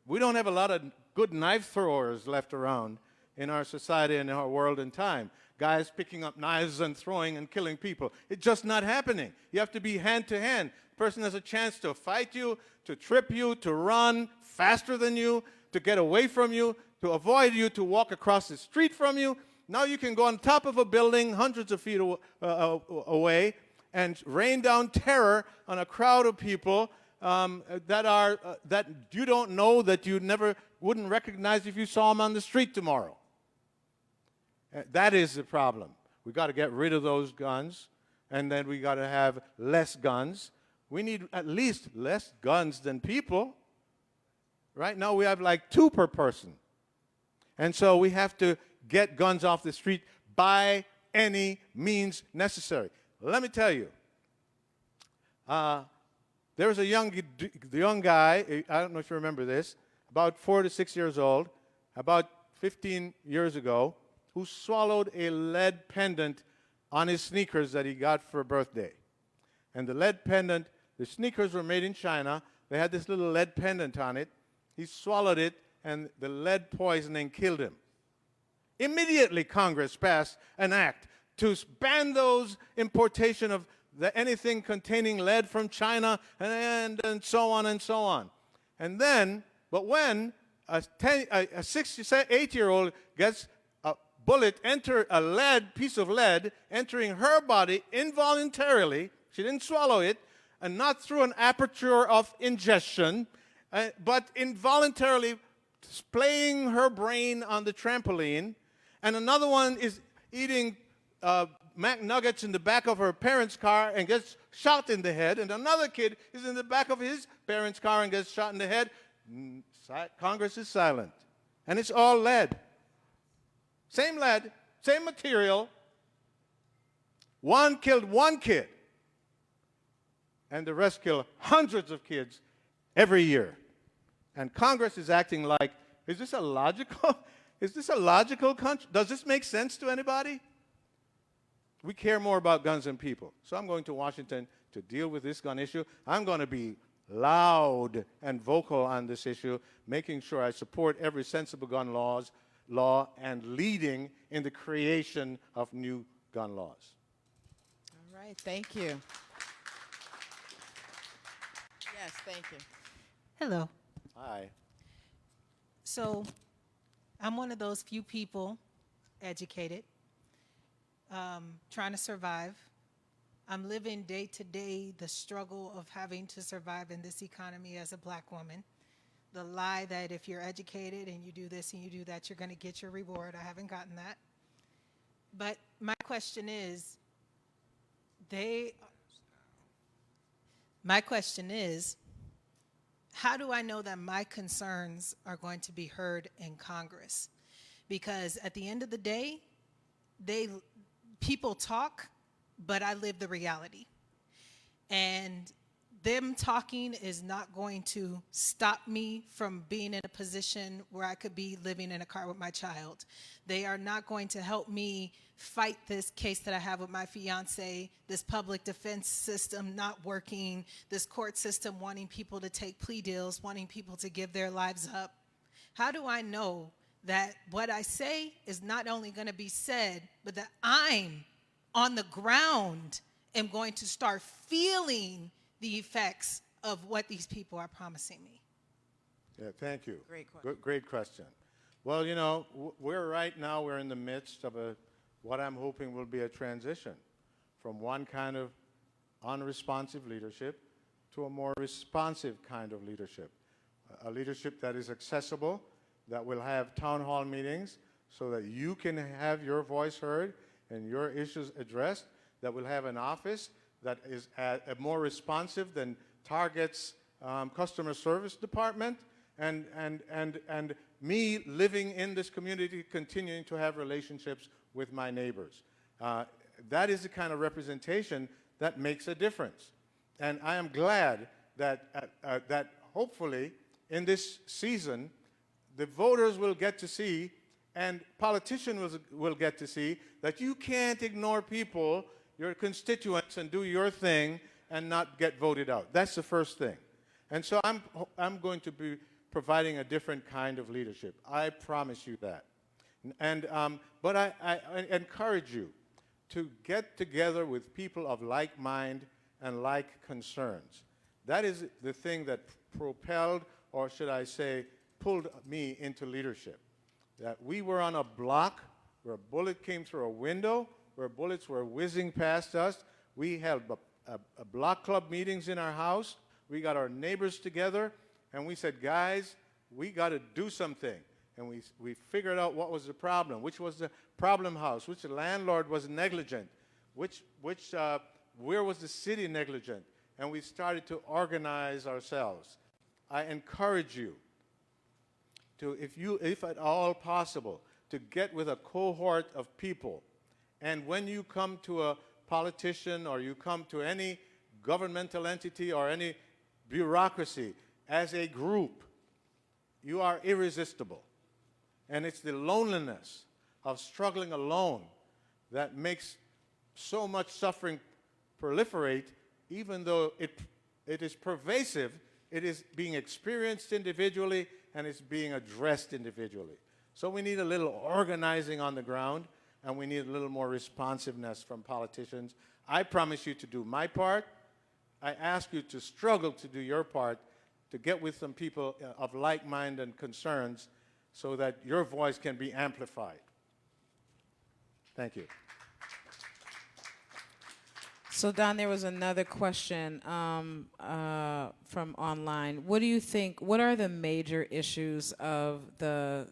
We don't have a lot of good knife throwers left around in our society and in our world and time. Guys picking up knives and throwing and killing people. It's just not happening. You have to be hand to hand. The person has a chance to fight you, to trip you, to run faster than you, to get away from you, to avoid you, to walk across the street from you. Now you can go on top of a building hundreds of feet away and rain down terror on a crowd of people that you don't know, that you never wouldn't recognize if you saw them on the street tomorrow. That is the problem. We've got to get rid of those guns, and then we got to have less guns. We need at least less guns than people. Right now we have like 2 per person. And so we have to get guns off the street by any means necessary. Let me tell you, there was a young guy, I don't know if you remember this, about 4 to 6 years old, about 15 years ago, who swallowed a lead pendant on his sneakers that he got for a birthday. And the lead pendant, the sneakers were made in China. They had this little lead pendant on it. He swallowed it, and the lead poisoning killed him. Immediately, Congress passed an act to ban those importation of anything containing lead from China and so on and so on. And then, but when a 8-year-old gets a piece of lead entering her body involuntarily, she didn't swallow it, and not through an aperture of ingestion, but involuntarily splaying her brain on the trampoline, and another one is eating McNuggets in the back of her parents' car and gets shot in the head, and another kid is in the back of his parents' car and gets shot in the head. Congress is silent. And it's all lead. Same lead, same material. One killed one kid, and the rest kill hundreds of kids every year. And Congress is acting like, is this a logical country? Does this make sense to anybody? We care more about guns than people. So I'm going to Washington to deal with this gun issue. I'm going to be loud and vocal on this issue, making sure I support every sensible gun laws law and leading in the creation of new gun laws. All right, thank you. Yes, thank you. Hello. Hi. So I'm one of those few people, educated, trying to survive. I'm living day to day the struggle of having to survive in this economy as a black woman. The lie that if you're educated and you do this and you do that, you're going to get your reward. I haven't gotten that. But my question is, how do I know that my concerns are going to be heard in Congress? Because at the end of the day, people talk, but I live the reality. And them talking is not going to stop me from being in a position where I could be living in a car with my child. They are not going to help me fight this case that I have with my fiance, this public defense system not working, this court system wanting people to take plea deals, wanting people to give their lives up. How do I know that what I say is not only going to be said, but that I'm on the ground am going to start feeling the effects of what these people are promising me? Yeah, thank you. Great question. Great question. Well, you know, we're in the midst of what I'm hoping will be a transition from one kind of unresponsive leadership to a more responsive kind of leadership. A leadership that is accessible, that will have town hall meetings so that you can have your voice heard and your issues addressed, that will have an office that is more responsive than Target's customer service department, and me living in this community, continuing to have relationships with my neighbors. That is the kind of representation that makes a difference. And I am glad that hopefully in this season, the voters will get to see, and politicians will get to see, that you can't ignore people, your constituents, and do your thing and not get voted out. That's the first thing. And so I'm going to be providing a different kind of leadership. I promise you that. And, but I encourage you to get together with people of like mind and like concerns. That is the thing that propelled, or should I say, pulled me into leadership. That we were on a block where a bullet came through a window, where bullets were whizzing past us. We held a block club meetings in our house. We got our neighbors together, and we said, guys, we got to do something. And we figured out what was the problem, which was the problem house, which the landlord was negligent, where was the city negligent, and we started to organize ourselves. I encourage you to, if at all possible, to get with a cohort of people. And when you come to a politician or you come to any governmental entity or any bureaucracy as a group, you are irresistible. And it's the loneliness of struggling alone that makes so much suffering proliferate, even though it is pervasive. It is being experienced individually, and it's being addressed individually. So we need a little organizing on the ground, and we need a little more responsiveness from politicians. I promise you to do my part. I ask you to struggle to do your part, to get with some people of like mind and concerns so that your voice can be amplified. Thank you. So, Don, there was another question from online. What do you think, what are the major issues of the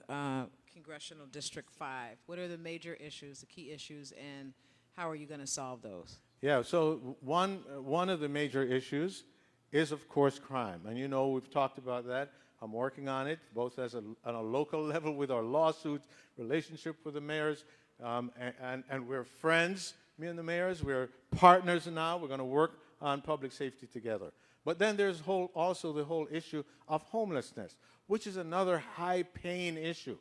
Congressional District 5? What are the major issues, the key issues, and how are you going to solve those? Yeah, so one of the major issues is, of course, crime. And you know, we've talked about that. I'm working on it, both on a local level with our lawsuits, relationship with the mayors, and we're friends, me and the mayors. We're partners now. We're going to work on public safety together. But then there's also the whole issue of homelessness, which is another high-pain issue.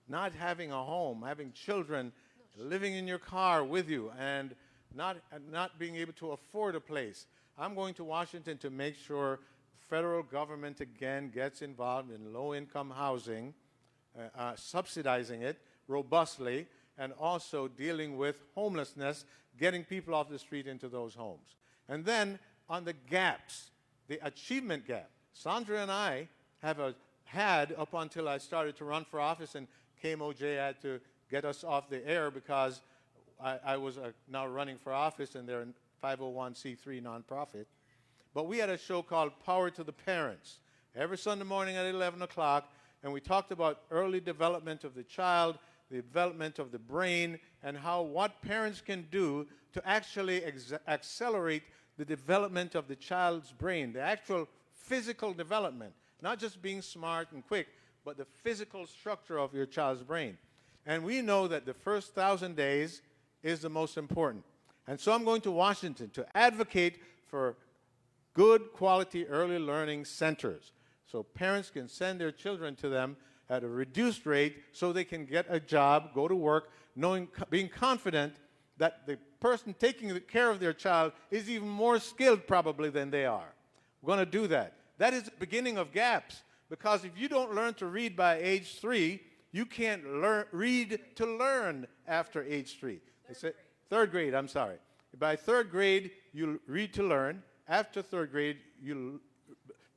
Not having a home, having children living in your car with you, and not being able to afford a place. I'm going to Washington to make sure federal government again gets involved in low-income housing subsidizing it robustly, and also dealing with homelessness, getting people off the street into those homes. And then on the gaps, the achievement gap. Sandra and I have had up until I started to run for office, and KMOJ had to get us off the air because I was now running for office, and they're a 501c3 nonprofit. But we had a show called Power to the Parents every Sunday morning at 11 o'clock, and we talked about early development of the child, the development of the brain, and what parents can do to actually accelerate the development of the child's brain, the actual physical development, not just being smart and quick, but the physical structure of your child's brain. And we know that the first 1,000 days is the most important. And so I'm going to Washington to advocate for good quality early learning centers so parents can send their children to them at a reduced rate so they can get a job, go to work, being confident that the person taking care of their child is even more skilled probably than they are. We're going to do that. That is the beginning of gaps, because if you don't learn to read by age 3, you can't read to learn after age 3. Third grade, I'm sorry. By third grade, you read to learn. After third grade,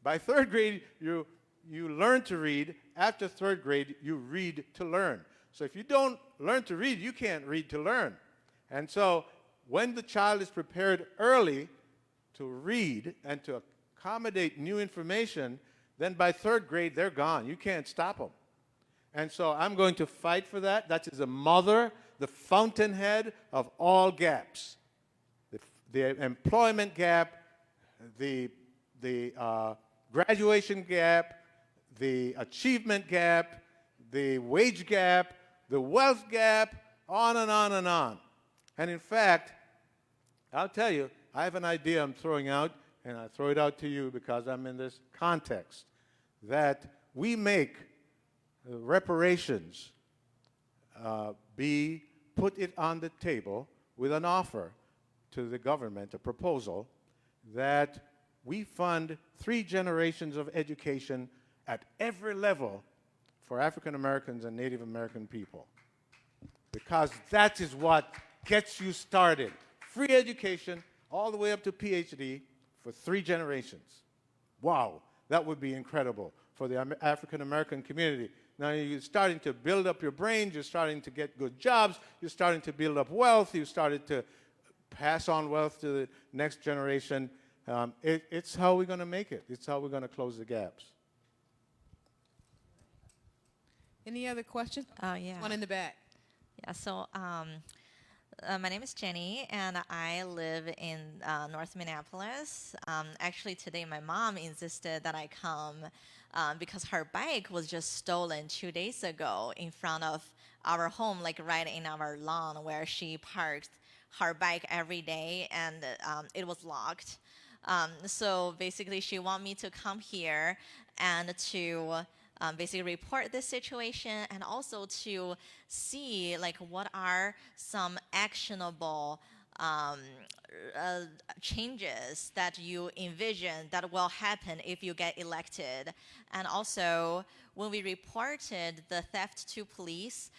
by third grade, you learn to read. After third grade, you read to learn. So if you don't learn to read, you can't read to learn. And so when the child is prepared early to read and to accommodate new information, then by third grade, they're gone. You can't stop them. And so I'm going to fight for that. That is the mother, the fountainhead of all gaps. The employment gap, the graduation gap, the achievement gap, the wage gap, the wealth gap, on and on and on. And in fact, I'll tell you, I have an idea I'm throwing out, and I throw it out to you because I'm in this context, that we make reparations put it on the table with an offer to the government, a proposal, that we fund 3 generations of education at every level for African Americans and Native American people. Because that is what gets you started. Free education all the way up to PhD for 3 generations. Wow, that would be incredible for the African American community. Now you're starting to build up your brain, you're starting to get good jobs, you're starting to build up wealth, you started to pass on wealth to the next generation. It's how we're going to make it. It's how we're going to close the gaps. Any other questions? Yeah. One in the back. Yeah, so my name is Jenny, and I live in North Minneapolis. Actually, today my mom insisted that I come because her bike was just stolen 2 days ago in front of our home, like right in our lawn where she parked her bike every day, and it was locked. So basically, she want me to come here and to basically report this situation, and also to see like what are some actionable changes that you envision that will happen if you get elected. And also, when we reported the theft to police,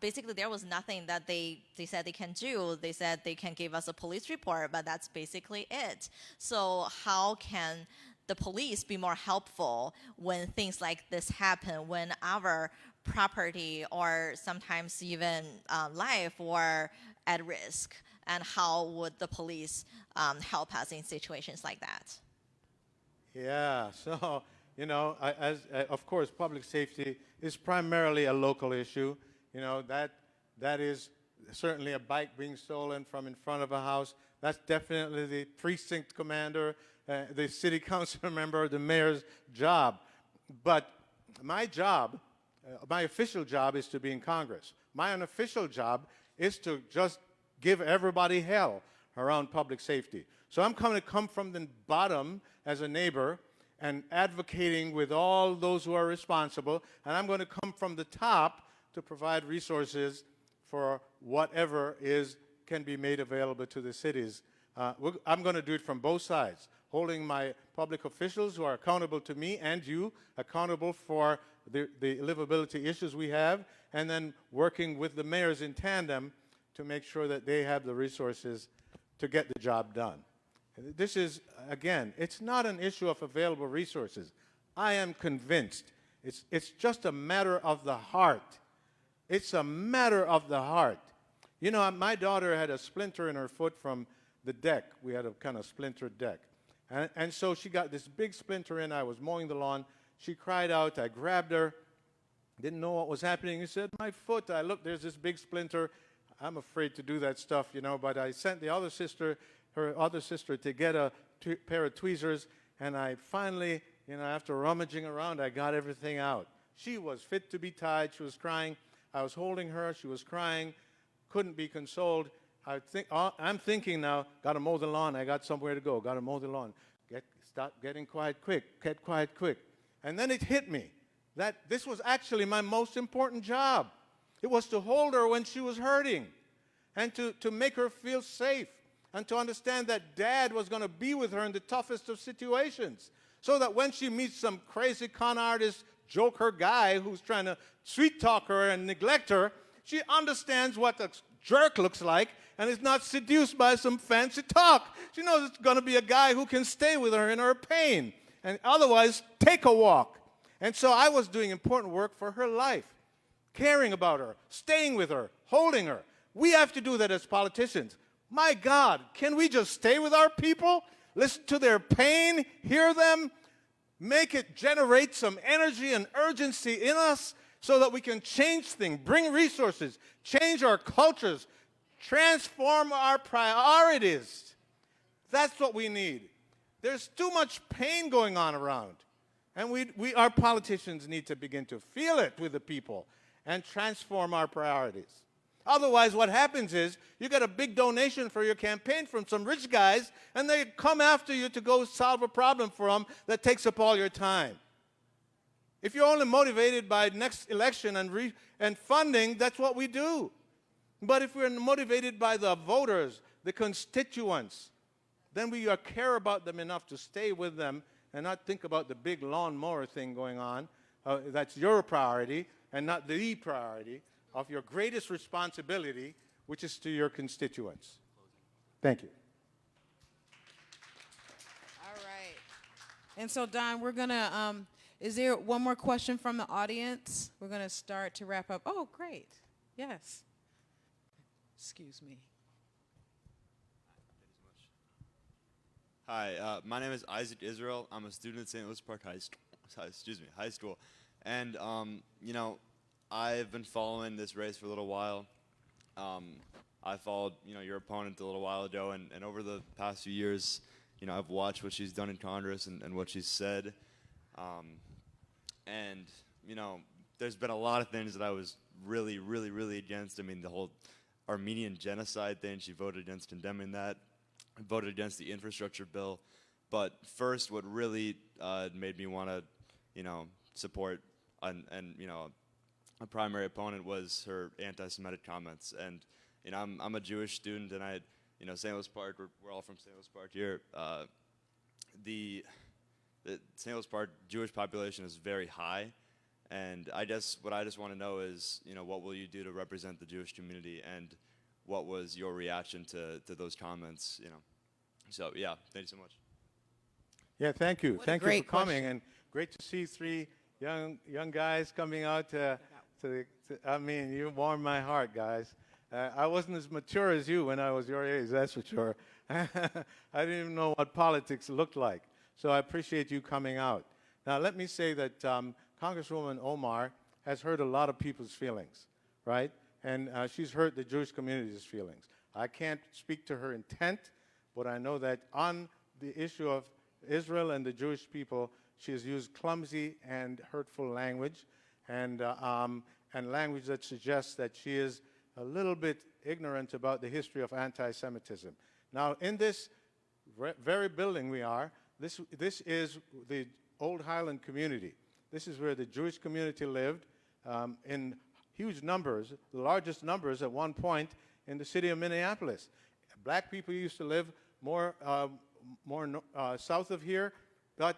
basically there was nothing that they said they can do. They said they can give us a police report, but that's basically it. So how can the police be more helpful when things like this happen, when our property or sometimes even life were at risk? And how would the police help us in situations like that? Yeah, so, you know, of course, public safety is primarily a local issue. You know, that is certainly a bike being stolen from in front of a house. That's definitely the precinct commander, the city council member, the mayor's job. But my job, my official job is to be in Congress. My unofficial job is to just give everybody hell around public safety. So I'm going to come from the bottom as a neighbor and advocating with all those who are responsible, and I'm going to come from the top to provide resources for whatever can be made available to the cities. I'm going to do it from both sides, holding my public officials who are accountable to me and you accountable for the livability issues we have, and then working with the mayors in tandem to make sure that they have the resources to get the job done. This is, again, it's not an issue of available resources. I am convinced it's just a matter of the heart. It's a matter of the heart. You know, my daughter had a splinter in her foot from the deck. We had a kind of splintered deck. And so she got this big splinter in. I was mowing the lawn. She cried out. I grabbed her. Didn't know what was happening. He said, my foot. I looked, there's this big splinter. I'm afraid to do that stuff, you know, but I sent the other sister, her other sister, to get a pair of tweezers, and I finally, you know, after rummaging around, I got everything out. She was fit to be tied. She was crying. I was holding her. She was crying. Couldn't be consoled. I'm thinking now, got to mow the lawn. I got somewhere to go. Got to mow the lawn. Stop getting quiet quick. Get quiet quick. And then it hit me that this was actually my most important job. It was to hold her when she was hurting and to make her feel safe and to understand that Dad was going to be with her in the toughest of situations so that when she meets some crazy con artist, joker guy who's trying to sweet-talk her and neglect her, she understands what a jerk looks like and is not seduced by some fancy talk. She knows it's going to be a guy who can stay with her in her pain and otherwise take a walk. And so I was doing important work for her life, caring about her, staying with her, holding her. We have to do that as politicians. My God, can we just stay with our people, listen to their pain, hear them, make it generate some energy and urgency in us so that we can change things, bring resources, change our cultures, transform our priorities. That's what we need. There's too much pain going on around. And our politicians need to begin to feel it with the people and transform our priorities. Otherwise, what happens is you get a big donation for your campaign from some rich guys, and they come after you to go solve a problem for them that takes up all your time. If you're only motivated by next election and funding, that's what we do. But if we're motivated by the voters, the constituents, then we care about them enough to stay with them and not think about the big lawnmower thing going on. That's your priority and not the priority of your greatest responsibility, which is to your constituents. Thank you. All right. And so, Don, we're going to, is there one more question from the audience? We're going to start to wrap up. Oh, great. Yes. Excuse me. Hi, my name is Isaac Israel. I'm a student at St. Louis Park High School. And, you know, I've been following this race for a little while. I followed, you know, your opponent a little while ago, and over the past few years, you know, I've watched what she's done in Congress and what she's said. And, you know, there's been a lot of things that I was really, really, really against. I mean, the whole Armenian genocide thing, she voted against condemning that. Voted against the infrastructure bill. But first, what really made me want to, you know, support and you know, a primary opponent was her anti-Semitic comments. And, you know, I'm a Jewish student, and you know, St. Louis Park, we're all from St. Louis Park here. The St. Louis Park Jewish population is very high, and what I just want to know is, you know, what will you do to represent the Jewish community, and what was your reaction to those comments, you know? So, yeah, thank you so much. Yeah, thank you. Thank you for coming, question. and great to see three young guys coming out I mean, you warmed my heart, guys. I wasn't as mature as you when I was your age, that's for sure. I didn't even know what politics looked like. So I appreciate you coming out. Now, let me say that Congresswoman Omar has hurt a lot of people's feelings, right? And she's hurt the Jewish community's feelings. I can't speak to her intent, but I know that on the issue of Israel and the Jewish people, she has used clumsy and hurtful language, and language that suggests that she is a little bit ignorant about the history of anti-Semitism. Now, in this very building we are, this is the Old Highland community. This is where the Jewish community lived in huge numbers, the largest numbers at one point in the city of Minneapolis. Black people used to live more south of here, but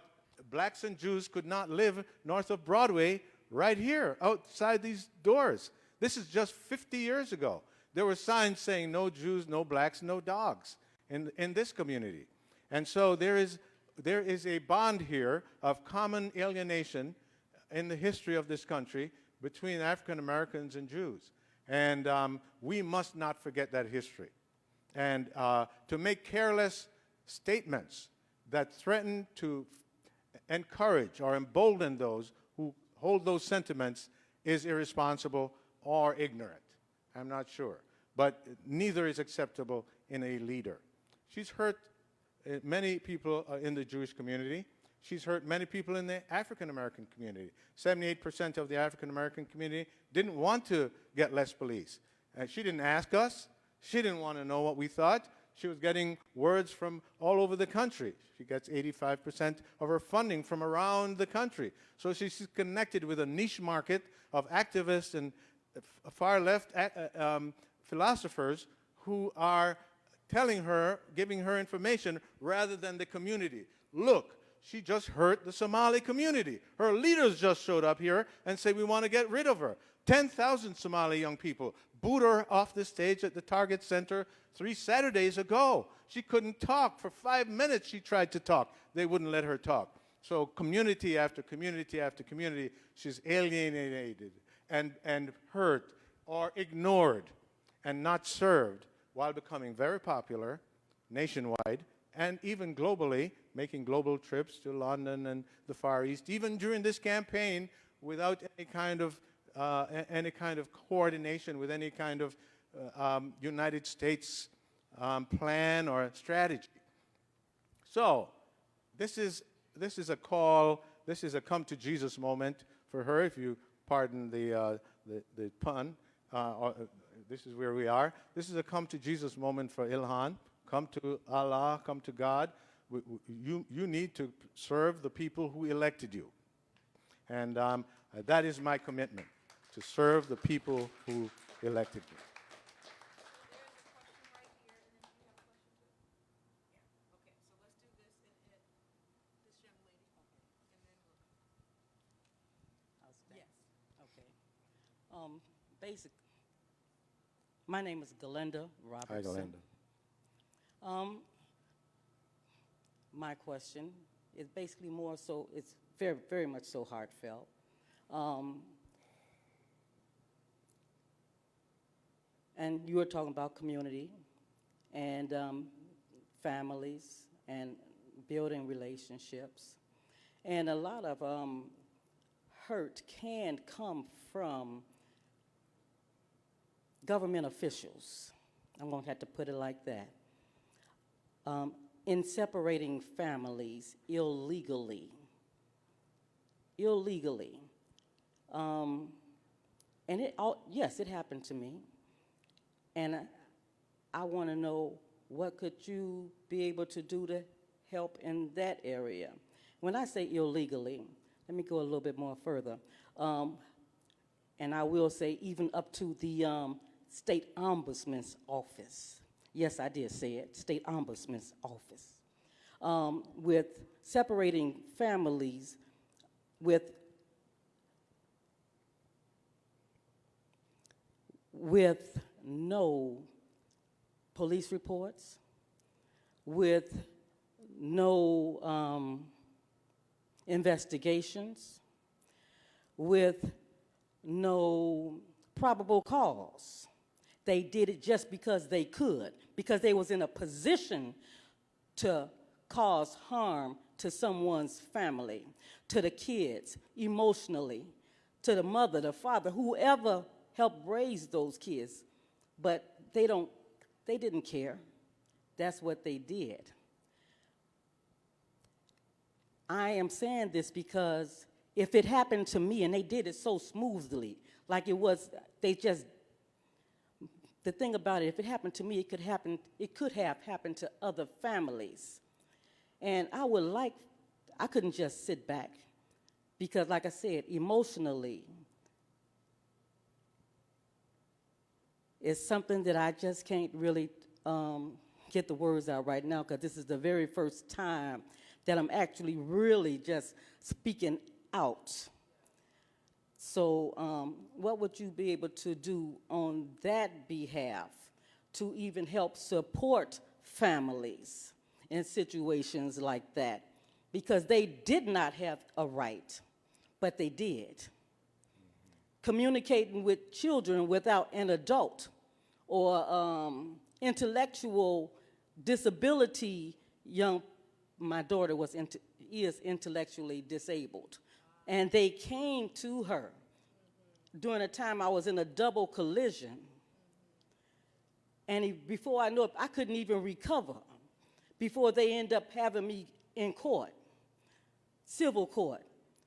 blacks and Jews could not live north of Broadway right here outside these doors. This is just 50 years ago. There were signs saying no Jews, no blacks, no dogs in this community. And so there is a bond here of common alienation in the history of this country between African Americans and Jews. And we must not forget that history. And to make careless statements that threaten to encourage or embolden those who hold those sentiments is irresponsible or ignorant. I'm not sure. But neither is acceptable in a leader. She's hurt many people in the Jewish community. She's hurt many people in the African American community. 78% of the African American community didn't want to get less police. She didn't ask us. She didn't want to know what we thought. She was getting words from all over the country. She gets 85% of her funding from around the country. So she's connected with a niche market of activists and far left philosophers who are telling her, giving her information rather than the community. Look, she just hurt the Somali community. Her leaders just showed up here and say we want to get rid of her. 10,000 Somali young people booed her off the stage at the Target Center 3 Saturdays ago. She couldn't talk. For 5 minutes she tried to talk. They wouldn't let her talk. So community after community after community, she's alienated and hurt or ignored and not served while becoming very popular nationwide and even globally, making global trips to London and the Far East, even during this campaign without any kind of coordination with any kind of United States plan or strategy. So this is a call, this is a come to Jesus moment for her, if you pardon the pun. This is where we are. This is a come to Jesus moment for Ilhan. Come to Allah, come to God. You need to serve the people who elected you. And that is my commitment, to serve the people who elected me. Basic. My name is Galinda Robertson. Hi, Galinda. My question is basically more so, it's very, very much so heartfelt. And you were talking about community and families and building relationships. And a lot of hurt can come from government officials. I'm going to have to put it like that. In separating families illegally. And yes, it happened to me. And I want to know, what could you be able to do to help in that area? When I say illegally, let me go a little bit more further. And I will say even up to the State Ombudsman's office. Yes, I did say it, State Ombudsman's office. With separating families with no police reports, with no investigations, with no probable cause. They did it just because they could, because they was in a position to cause harm to someone's family, to the kids, emotionally, to the mother, the father, whoever helped raise those kids. But they didn't care. That's what they did. I am saying this because if it happened to me, and they did it so smoothly, like it was, the thing about it, if it happened to me, it could have happened to other families. And I couldn't just sit back because, like I said, emotionally, it's something that I just can't really get the words out right now, because this is the very first time that I'm actually really just speaking out. So what would you be able to do on that behalf to even help support families in situations like that? Because they did not have a right, but they did. Communicating with children without an adult or intellectual disability my daughter is intellectually disabled. And they came to her during a time I was in a double collision. And before I knew it, I couldn't even recover before they end up having me in court, civil court,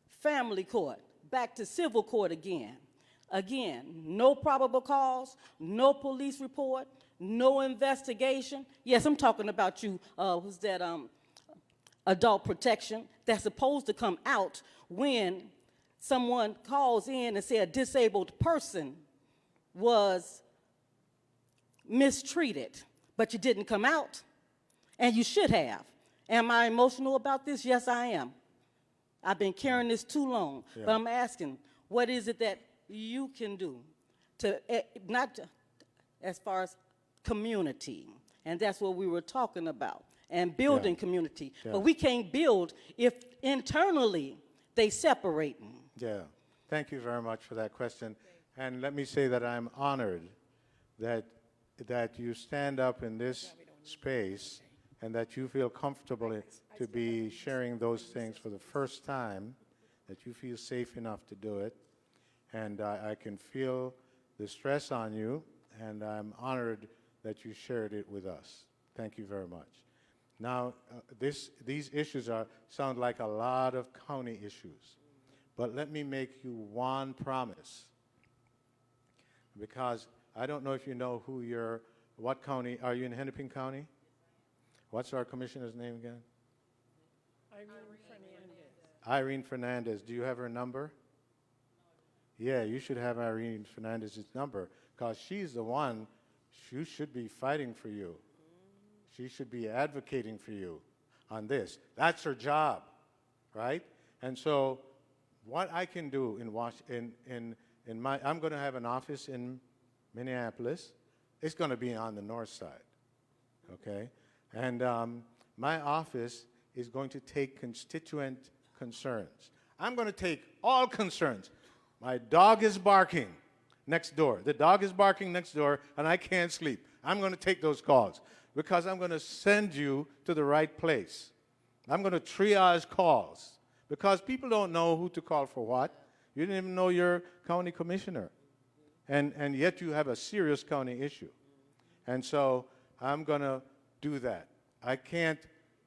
family court, back to civil court again. Again, no probable cause, no police report, no investigation. Yes, I'm talking about you, who's that adult protection that's supposed to come out when someone calls in and say a disabled person was mistreated, but you didn't come out, and you should have. Am I emotional about this? Yes, I am. I've been carrying this too long, but I'm asking, what is it that you can do to, not as far as community, and that's what we were talking about, and building community. But we can't build if internally they separate. Yeah, thank you very much for that question. And let me say that I'm honored that you stand up in this space and that you feel comfortable to be sharing those things for the first time, that you feel safe enough to do it. And I can feel the stress on you, and I'm honored that you shared it with us. Thank you very much. Now, these issues sound like a lot of county issues, but let me make you one promise, because I don't know if you know what county, are you in Hennepin County? What's our commissioner's name again? Irene Fernandez. Do you have her number? Yeah, you should have Irene Fernandez's number, because she's the one who should be fighting for you. She should be advocating for you on this. That's her job, right? And so what I can do I'm going to have an office in Minneapolis. It's going to be on the North Side, okay? And my office is going to take constituent concerns. I'm going to take all concerns. My dog is barking next door. The dog is barking next door, and I can't sleep. I'm going to take those calls because I'm going to send you to the right place. I'm going to triage calls because people don't know who to call for what. You didn't even know your county commissioner. And yet you have a serious county issue. And so I'm going to do that.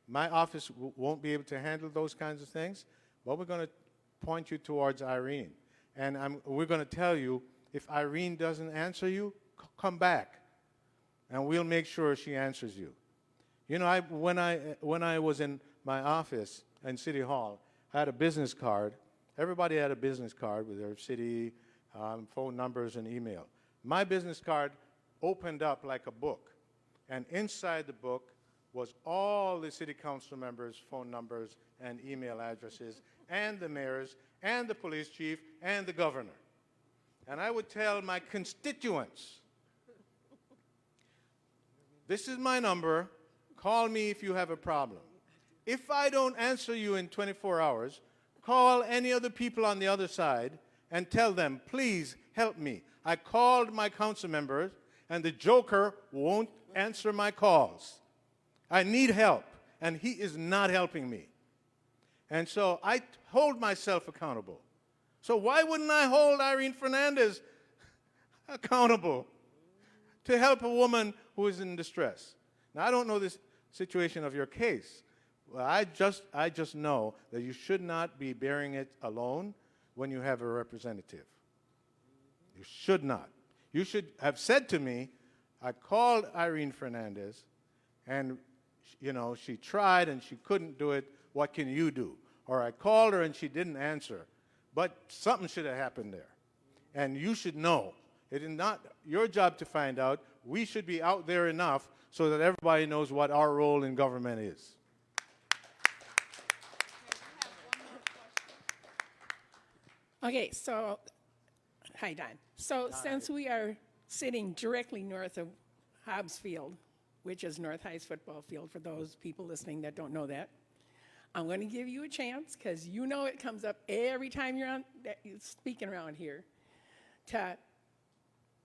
My office won't be able to handle those kinds of things, but we're going to point you towards Irene. And we're going to tell you, if Irene doesn't answer you, come back, and we'll make sure she answers you. You know, when I was in my office in City Hall, I had a business card. Everybody had a business card with their city phone numbers and email. My business card opened up like a book, and inside the book was all the city council members' phone numbers and email addresses, and the mayors, and the police chief, and the governor. And I would tell my constituents, this is my number, call me if you have a problem. If I don't answer you in 24 hours, call any other people on the other side and tell them, please help me. I called my council members, and the joker won't answer my calls. I need help, and he is not helping me. And so I hold myself accountable. So why wouldn't I hold Irene Fernandez accountable to help a woman who is in distress? Now, I don't know this situation of your case. Well, I just know that you should not be bearing it alone when you have a representative. You should not. You should have said to me, I called Irene Fernandez, and you know, she tried and she couldn't do it. What can you do? Or I called her and she didn't answer. But something should have happened there. And you should know. It is not your job to find out. We should be out there enough so that everybody knows what our role in government is. Okay, so Hi, Don. So since we are sitting directly north of Hobbs Field, which is North High's football field for those people listening that don't know that, I'm going to give you a chance, because you know it comes up every time you're speaking around here, to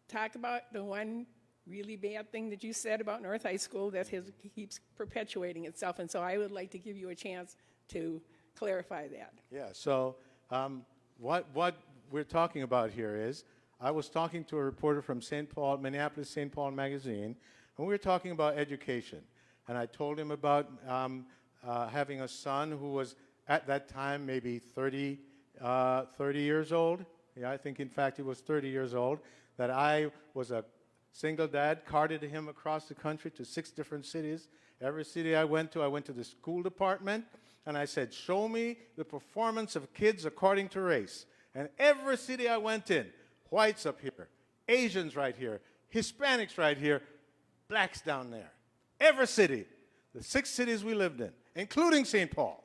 talk about the one really bad thing that you said about North High School that keeps perpetuating itself. And so I would like to give you a chance to clarify that. Yeah, so what we're talking about here is, I was talking to a reporter from St. Paul, Minneapolis St. Paul magazine, and we were talking about education. And I told him about having a son who was, at that time, maybe 30 years old. Yeah, I think, in fact, he was 30 years old. That I was a single dad, carted him across the country to 6 different cities. Every city I went to the school department, and I said, show me the performance of kids according to race. And every city I went in, whites up here, Asians right here, Hispanics right here, blacks down there. Every city, the 6 cities we lived in, including St. Paul.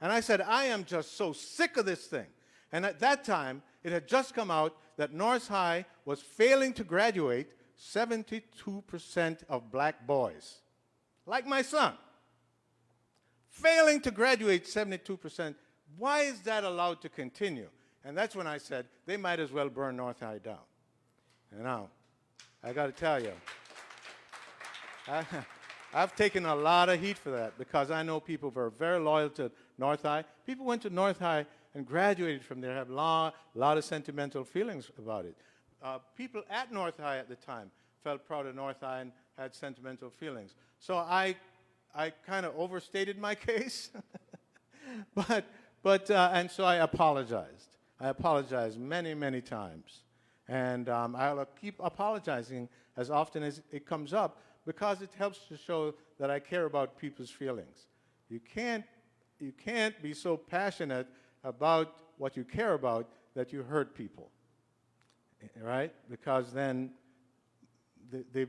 And I said, I am just so sick of this thing. And at that time, it had just come out that North High was failing to graduate 72% of black boys, like my son. Failing to graduate 72%. Why is that allowed to continue? And that's when I said, they might as well burn North High down. And now, I got to tell you, I've taken a lot of heat for that, because I know people who are very loyal to North High. People went to North High and graduated from there, have a lot of sentimental feelings about it. People at North High at the time felt proud of North High and had sentimental feelings. So I kind of overstated my case, and so I apologized. I apologized many, many times. And I'll keep apologizing as often as it comes up, because it helps to show that I care about people's feelings. You can't be so passionate about what you care about that you hurt people, right? Because then the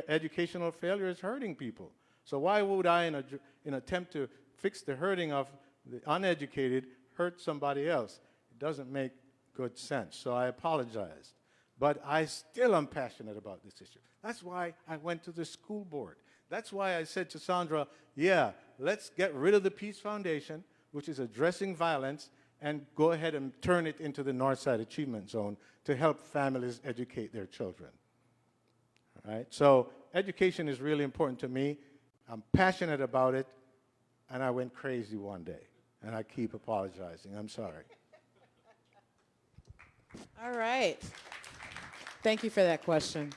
educational failure is hurting people. So why would I, in an attempt to fix the hurting of the uneducated, hurt somebody else? It doesn't make good sense. So I apologized. But I still am passionate about this issue. That's why I went to the school board. That's why I said to Sandra, yeah, let's get rid of the Peace Foundation, which is addressing violence, and go ahead and turn it into the Northside Achievement Zone to help families educate their children. All right? So education is really important to me. I'm passionate about it, and I went crazy one day, and I keep apologizing. I'm sorry. All right. Thank you for that question.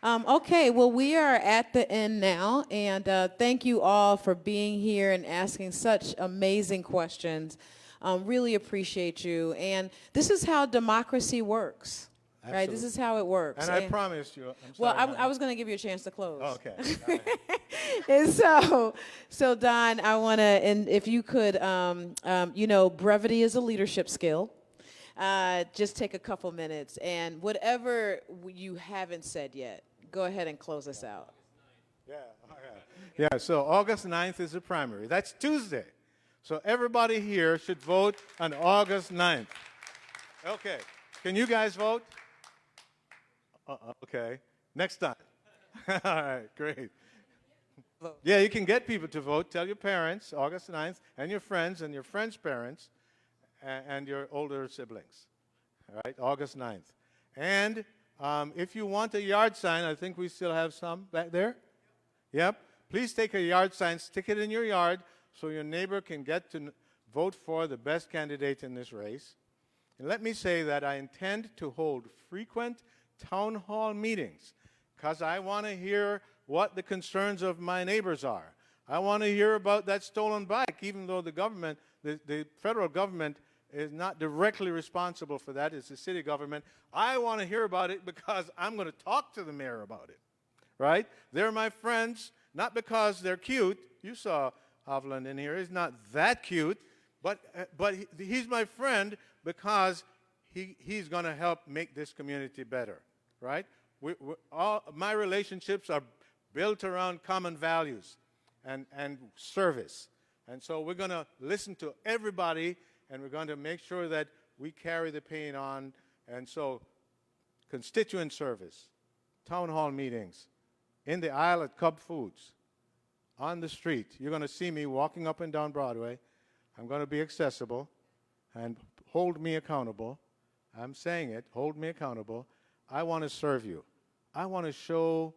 Okay, well, we are at the end now, and thank you all for being here and asking such amazing questions. Really appreciate you. And this is how democracy works, right? This is how it works. And I promised you. Well, I was going to give you a chance to close. Oh, okay. All right. And so Don, I want to, and if you could, brevity is a leadership skill. Just take a couple minutes, and whatever you haven't said yet, go ahead and close us out. Yeah, all right. Yeah, so August 9th is the primary. That's Tuesday. So everybody here should vote on August 9th. Okay. Can you guys vote? Okay. Next time. All right, great. Vote. Yeah, you can get people to vote. Tell your parents, August 9th, and your friends' parents, and your older siblings. All right, August 9th. And if you want a yard sign, I think we still have some back there. Yep. Please take a yard sign, stick it in your yard so your neighbor can get to vote for the best candidate in this race. And let me say that I intend to hold frequent town hall meetings because I want to hear what the concerns of my neighbors are. I want to hear about that stolen bike, even though the government, the federal government, is not directly responsible for that. It's the city government. I want to hear about it because I'm going to talk to the mayor about it, right? They're my friends, not because they're cute. You saw Hovland in here. He's not that cute, but he's my friend because he's going to help make this community better, right? My relationships are built around common values and service. And so we're going to listen to everybody, and we're going to make sure that we carry the pain on. And so constituent service, town hall meetings, in the aisle at Cub Foods, on the street. You're going to see me walking up and down Broadway. I'm going to be accessible, and hold me accountable. I'm saying it, hold me accountable. I want to serve you. I want to show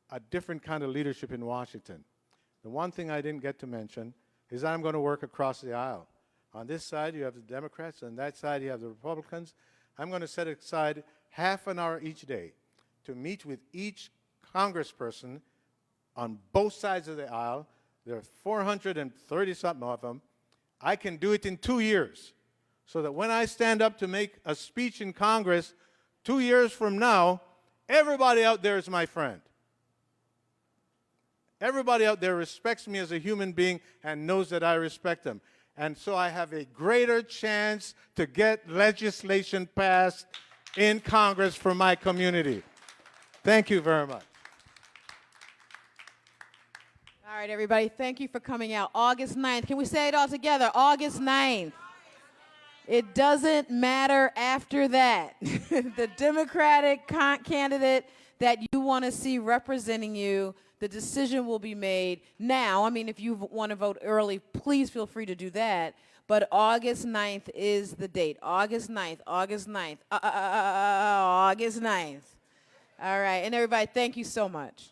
a different kind of leadership in Washington. The one thing I didn't get to mention is I'm going to work across the aisle. On this side, you have the Democrats, and on that side, you have the Republicans. I'm going to set aside half an hour each day to meet with each congressperson on both sides of the aisle. There are 430-something of them. I can do it in 2 years, so that when I stand up to make a speech in Congress 2 years from now, everybody out there is my friend. Everybody out there respects me as a human being and knows that I respect them. And so I have a greater chance to get legislation passed in Congress for my community. Thank you very much. All right, everybody, thank you for coming out. August 9th. Can we say it all together? August 9th. It doesn't matter after that. The Democratic candidate that you want to see representing you, the decision will be made now. I mean, if you want to vote early, please feel free to do that. But August 9th is the date. August 9th, August 9th, August 9th. All right, and everybody, thank you so much.